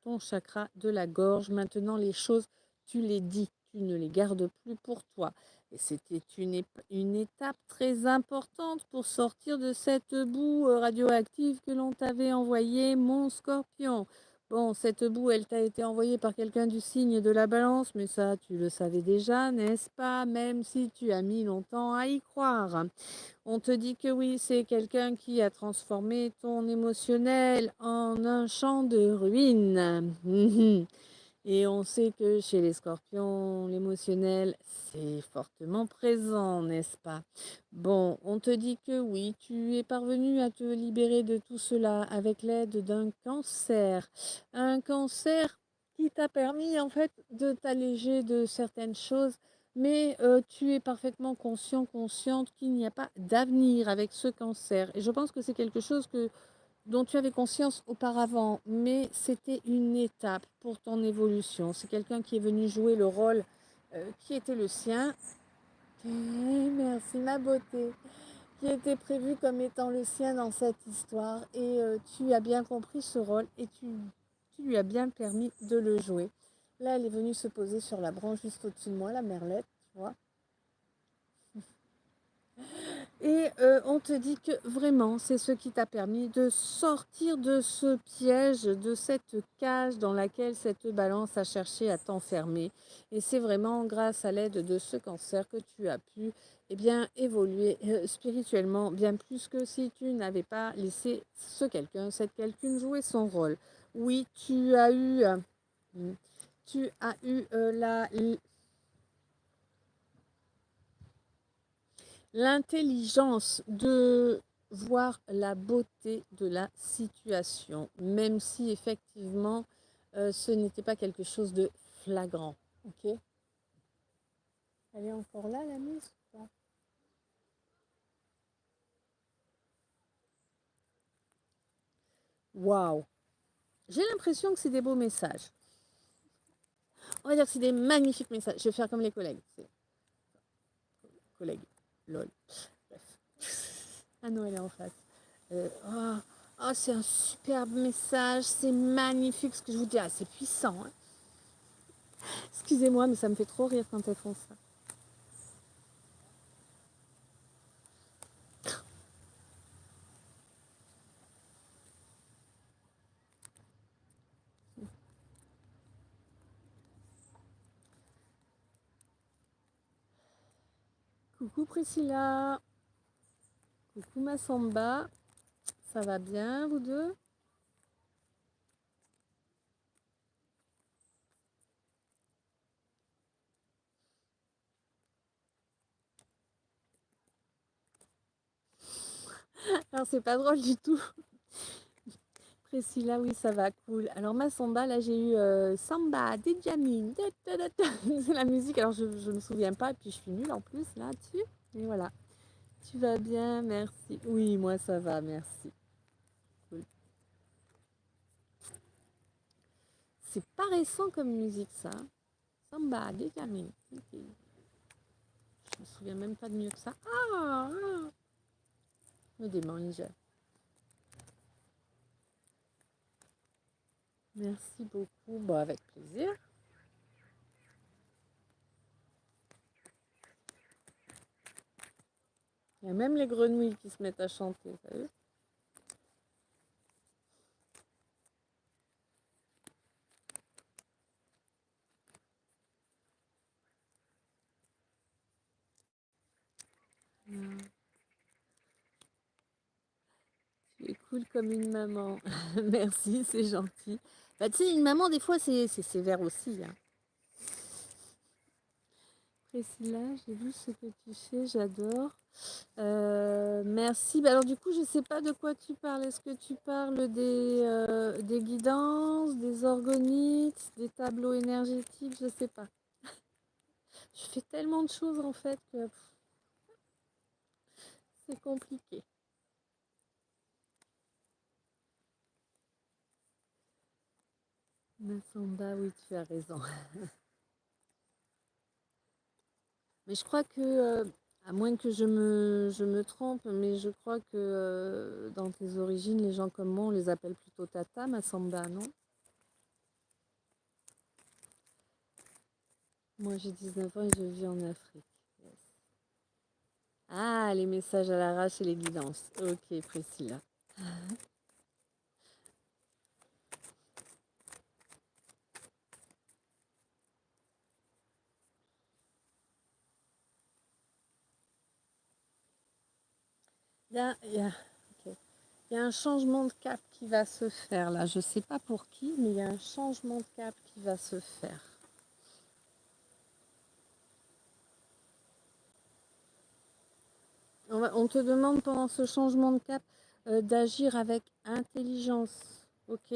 ton chakra de la gorge. Maintenant, les choses, tu les dis, tu ne les gardes plus pour toi. Et c'était une étape très importante pour sortir de cette boue radioactive que l'on t'avait envoyée, mon scorpion. Bon, cette boue, elle t'a été envoyée par quelqu'un du signe de la balance, mais ça, tu le savais déjà, n'est-ce pas? Même si tu as mis longtemps à y croire. On te dit que oui, c'est quelqu'un qui a transformé ton émotionnel en un champ de ruines. Et on sait que chez les scorpions, l'émotionnel, c'est fortement présent, n'est-ce pas? Bon, on te dit que oui, tu es parvenu à te libérer de tout cela avec l'aide d'un cancer. Un cancer qui t'a permis en fait de t'alléger de certaines choses, mais tu es parfaitement consciente qu'il n'y a pas d'avenir avec ce cancer. Et je pense que c'est quelque chose dont tu avais conscience auparavant, mais c'était une étape pour ton évolution. C'est quelqu'un qui est venu jouer le rôle qui était le sien. Merci ma beauté. Qui était prévu comme étant le sien dans cette histoire. Et tu as bien compris ce rôle et tu lui as bien permis de le jouer. Là, elle est venue se poser sur la branche juste au-dessus de moi, la merlette, tu vois. Et on te dit que vraiment, c'est ce qui t'a permis de sortir de ce piège, de cette cage dans laquelle cette balance a cherché à t'enfermer. Et c'est vraiment grâce à l'aide de ce cancer que tu as pu eh bien, évoluer spirituellement, bien plus que si tu n'avais pas laissé cette quelqu'un jouer son rôle. Oui, tu as eu l'intelligence de voir la beauté de la situation, même si effectivement ce n'était pas quelque chose de flagrant. Ok? Elle est encore là, la mise? Waouh! J'ai l'impression que c'est des beaux messages. On va dire que c'est des magnifiques messages. Je vais faire comme les collègues. Collègues. Lol. Bref. Ah non, elle est en face. Oh, Oh, c'est un superbe message, c'est magnifique ce que je vous dis. Ah, c'est puissant, hein. Excusez-moi, mais ça me fait trop rire quand elles font ça. Coucou Priscilla, coucou ma Samba, ça va bien vous deux? Alors c'est pas drôle du tout. Priscilla, oui ça va, cool. Alors ma Samba, là j'ai eu Samba, Djamil, c'est la musique, alors je me souviens pas, et puis je suis nulle en plus là-dessus. Et voilà. Tu vas bien, merci. Oui, moi ça va, merci. Cool. C'est pas récent comme musique ça. Samba, Djamil. Je me souviens même pas de mieux que ça. Me démange. Merci beaucoup. Bon, avec plaisir. Il y a même les grenouilles qui se mettent à chanter, t'as vu? Tu es cool comme une maman. Merci, c'est gentil. Bah, tu sais, une maman, des fois, c'est sévère aussi. Hein. Priscilla, j'ai vu ce que tu fais, j'adore. Merci. Bah, alors, du coup, je ne sais pas de quoi tu parles. Est-ce que tu parles des guidances, des organites, des tableaux énergétiques? Je ne sais pas. Je fais tellement de choses en fait que c'est compliqué. Massamba, oui, tu as raison. Mais je crois que, à moins que je me trompe, mais je crois que dans tes origines, les gens comme moi, on les appelle plutôt Tata, Massamba, non? Moi, j'ai 19 ans et je vis en Afrique. Yes. Ah, les messages à l'arrache et les guidances. Ok, Priscilla. Ok. Il y a un changement de cap qui va se faire là. Je ne sais pas pour qui, mais il y a un changement de cap qui va se faire. On te demande pendant ce changement de cap d'agir avec intelligence. Ok.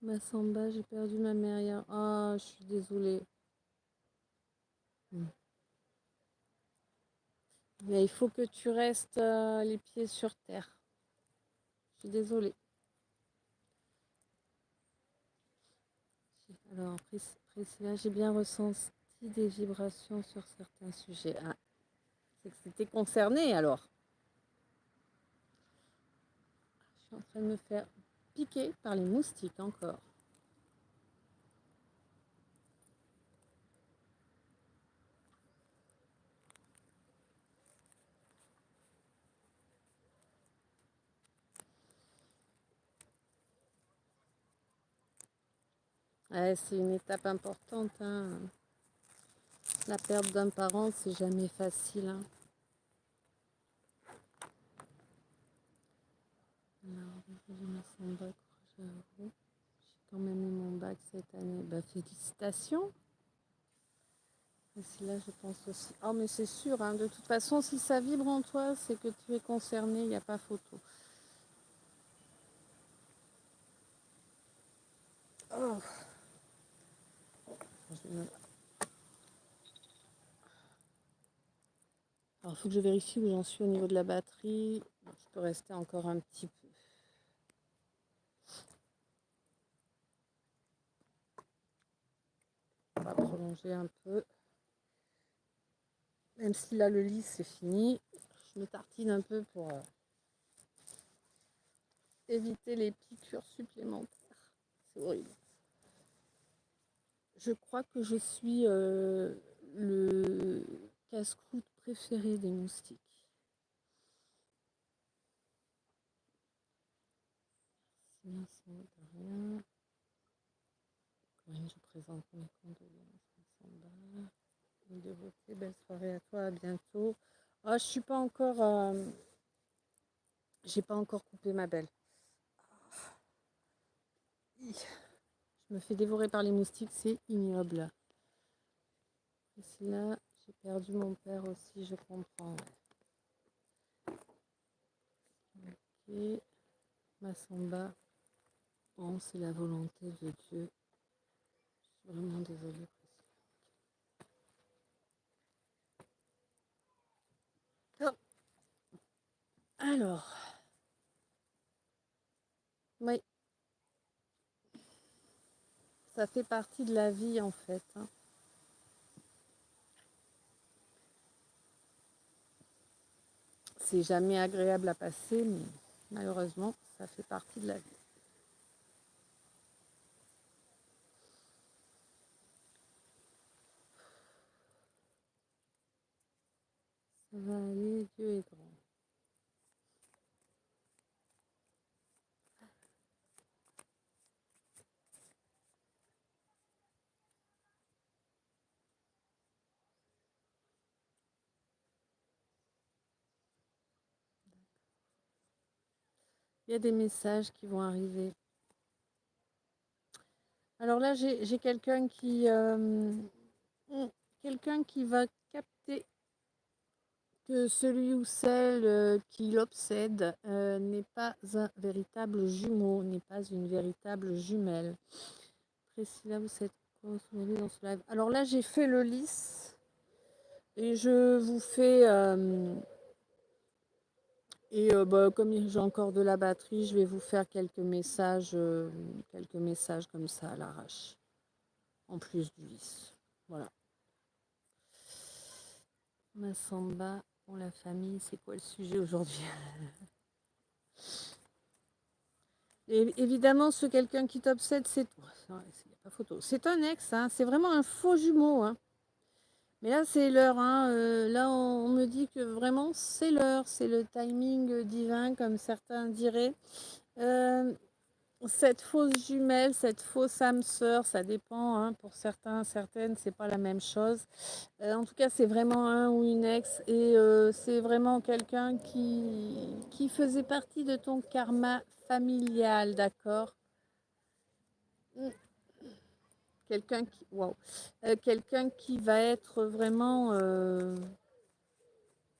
Ma Samba, j'ai perdu ma mère hier. Ah, je suis désolée. Mais il faut que tu restes les pieds sur terre. Je suis désolée. Alors, Priscilla, j'ai bien ressenti des vibrations sur certains sujets. Ah, c'est que c'était concerné alors. Je suis en train de me faire piquer par les moustiques encore. Ouais, c'est une étape importante. Hein. La perte d'un parent, c'est jamais facile. Hein. Alors, j'ai mis son bac, j'avoue. J'ai quand même eu mon bac cette année. Bah, félicitations. Et si là, je pense aussi. Oh, mais c'est sûr, hein, de toute façon, si ça vibre en toi, c'est que tu es concerné, il n'y a pas photo. Oh. Alors, il faut que je vérifie où j'en suis au niveau de la batterie. Je peux rester encore un petit peu. On va prolonger un peu. Même si là, le lit, c'est fini. Je me tartine un peu pour éviter les piqûres supplémentaires. C'est horrible. Je crois que je suis le casse-croûte préféré des moustiques. Sinon, ça ne rien. Corinne, je présente mes condoléances. De beauté, belle soirée à toi, à bientôt. Ah, je suis pas encore. J'ai pas encore coupé ma belle. Je me fais dévorer par les moustiques, c'est ignoble. Ici là, j'ai perdu mon père aussi, je comprends. Ok, Massamba. Bon, c'est la volonté de Dieu. Je suis vraiment désolée. Oh. Alors, oui, ça fait partie de la vie en fait. Hein. C'est jamais agréable à passer, mais malheureusement, ça fait partie de la vie. Ça va aller, Dieu est grand. Il y a des messages qui vont arriver. Alors là, j'ai quelqu'un qui va capter que celui ou celle qui l'obsède n'est pas un véritable jumeau, n'est pas une véritable jumelle. Priscilla, vous êtes aujourd'hui dans ce live. Alors là, j'ai fait le lys et je vous fais... comme j'ai encore de la batterie, je vais vous faire quelques messages comme ça à l'arrache, en plus du lys. Voilà. Massamba pour la famille, c'est quoi le sujet aujourd'hui? Et évidemment, ce quelqu'un qui t'obsède, c'est pas photo. C'est un ex, hein, c'est vraiment un faux jumeau. Hein. Mais là, c'est l'heure. Hein, là, on me dit que vraiment, c'est l'heure. C'est le timing divin, comme certains diraient. Cette fausse jumelle, cette fausse âme sœur, ça dépend. Hein, pour certains, certaines, c'est pas la même chose. En tout cas, c'est vraiment un ou une ex. Et c'est vraiment quelqu'un qui faisait partie de ton karma familial, d'accord? Quelqu'un qui, wow. Quelqu'un qui va être vraiment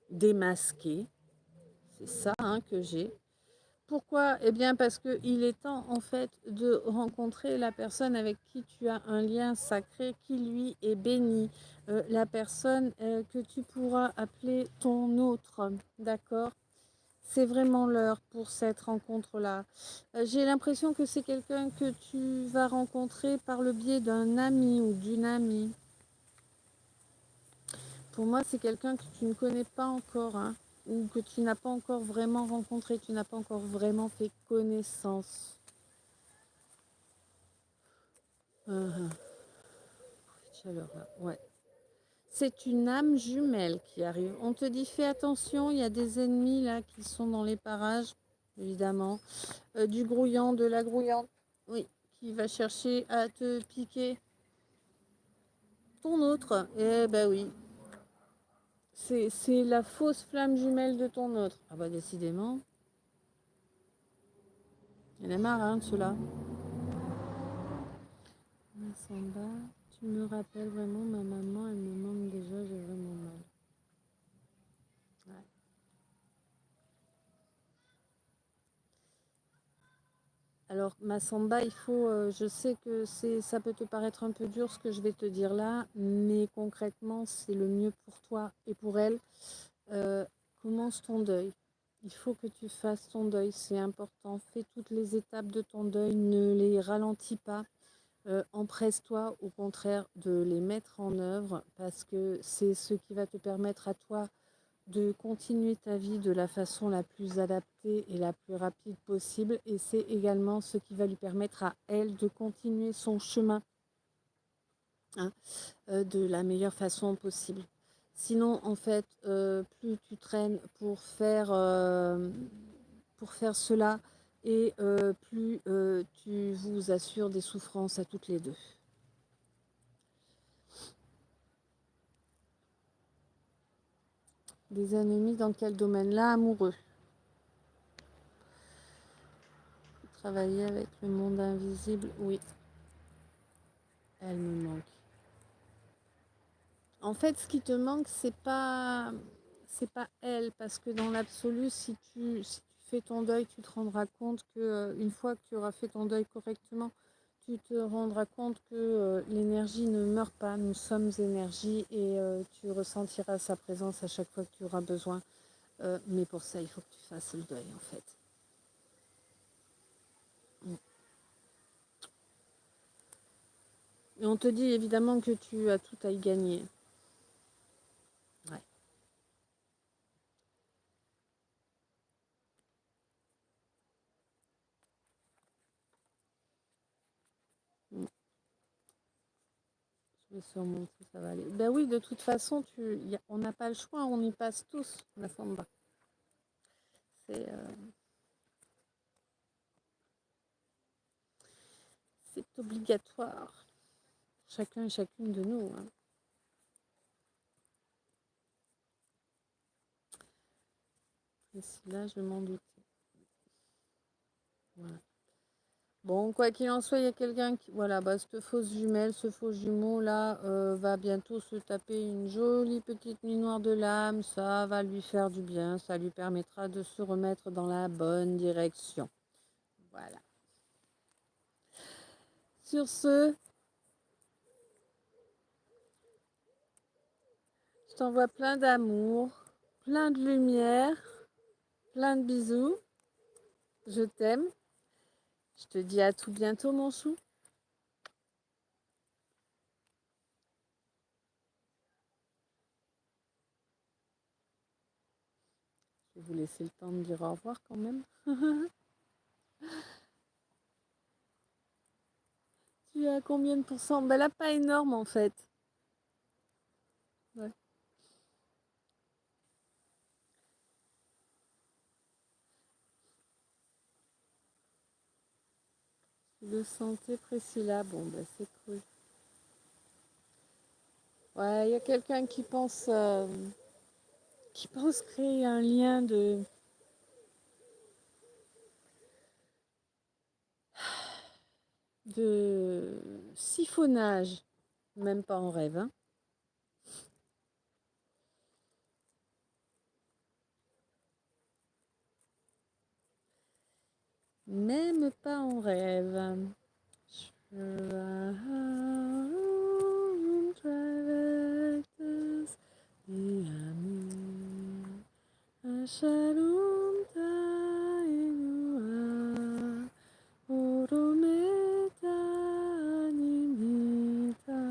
démasqué. C'est ça hein, que j'ai. Pourquoi? Eh bien parce qu'il est temps en fait de rencontrer la personne avec qui tu as un lien sacré qui lui est béni. La personne que tu pourras appeler ton autre. D'accord? C'est vraiment l'heure pour cette rencontre-là. J'ai l'impression que c'est quelqu'un que tu vas rencontrer par le biais d'un ami ou d'une amie. Pour moi, c'est quelqu'un que tu ne connais pas encore, hein, ou que tu n'as pas encore vraiment rencontré, tu n'as pas encore vraiment fait connaissance. Chaleur là, ouais. C'est une âme jumelle qui arrive. On te dit fais attention, il y a des ennemis là qui sont dans les parages, évidemment. Du grouillant, de la grouillante, oui, qui va chercher à te piquer ton autre. Eh ben oui, c'est la fausse flamme jumelle de ton autre. Ah bah décidément, il y en a marre hein, de ceux-là. Samba, tu me rappelles vraiment ma maman, elle me manque déjà, j'ai vraiment mal. Ouais. Alors Massamba, il faut, je sais que ça peut te paraître un peu dur ce que je vais te dire là, mais concrètement c'est le mieux pour toi et pour elle. Euh, Commence ton deuil. Il faut que tu fasses ton deuil, c'est important. Fais toutes les étapes de ton deuil, ne les ralentis pas. Empresse-toi au contraire de les mettre en œuvre parce que c'est ce qui va te permettre à toi de continuer ta vie de la façon la plus adaptée et la plus rapide possible. Et c'est également ce qui va lui permettre à elle de continuer son chemin, hein, de la meilleure façon possible. Sinon, en fait, plus tu traînes pour faire cela, et plus tu vous assures des souffrances à toutes les deux. Des ennemis dans quel domaine? Là, amoureux. Travailler avec le monde invisible, oui. Elle me manque. En fait, ce qui te manque, c'est pas elle, parce que dans l'absolu, si tu fais ton deuil, tu te rendras compte que une fois que tu auras fait ton deuil correctement, tu te rendras compte que l'énergie ne meurt pas. Nous sommes énergie, et tu ressentiras sa présence à chaque fois que tu auras besoin. Mais pour ça, il faut que tu fasses le deuil, en fait. Et on te dit évidemment que tu as tout à y gagner. Ouais. Mm. Je vais surmonter, ça va aller. Ben oui, de toute façon, on n'a pas le choix, on y passe tous, la samba. C'est obligatoire. Chacun et chacune de nous, hein. Et si là, je m'en doutais. Voilà. Bon, quoi qu'il en soit, il y a quelqu'un qui... Voilà, bah, cette fausse jumelle, ce faux jumeau, là, va bientôt se taper une jolie petite nuit noire de l'âme. Ça va lui faire du bien. Ça lui permettra de se remettre dans la bonne direction. Voilà. Sur ce, je t'envoie plein d'amour, plein de lumière, plein de bisous. Je t'aime. Je te dis à tout bientôt, mon chou. Je vais vous laisser le temps de dire au revoir quand même. Tu es à combien de pourcents? Ben là, pas énorme en fait. Ouais. De santé, Priscilla. Bon, ben c'est cool. Ouais, il y a quelqu'un qui pense créer un lien de siphonnage. Même pas en rêve, hein. Même pas en rêve. Shalom Tainua Orometa Nimita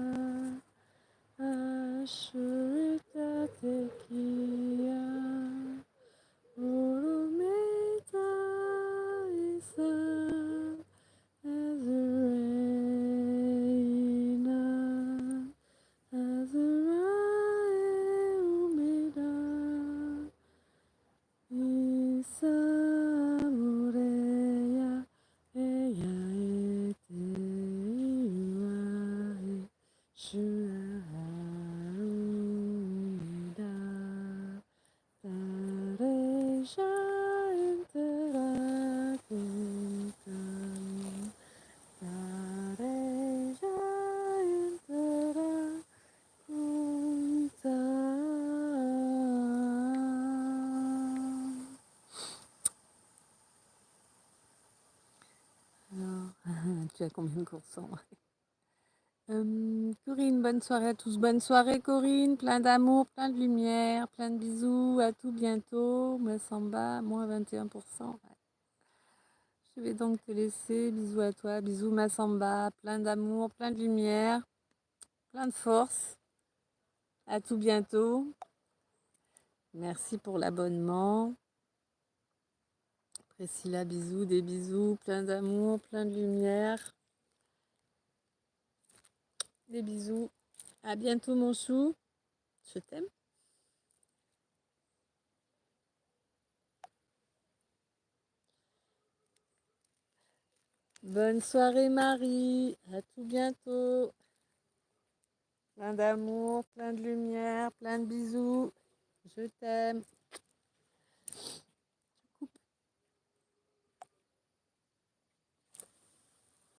Ashurita Tekia Orometa Isa Azarena Azarae Umeda Isa Mureya Eya Ete Iwae Shura Umeda Tareja Entera Kuntam Tareja Entera Kuntam. Alors, tu as combien de pourcents? Corinne, bonne soirée à tous. Bonne soirée, Corinne. Plein d'amour, plein de lumière, plein de bisous. À tout bientôt. Massamba, moins 21%. Ouais. Je vais donc te laisser. Bisous à toi. Bisous, Massamba. Plein d'amour, plein de lumière, plein de force. À tout bientôt. Merci pour l'abonnement. Priscilla, bisous, des bisous, plein d'amour, plein de lumière. Des bisous. À bientôt mon chou. Je t'aime. Bonne soirée Marie. À tout bientôt. Plein d'amour, plein de lumière, plein de bisous. Je t'aime.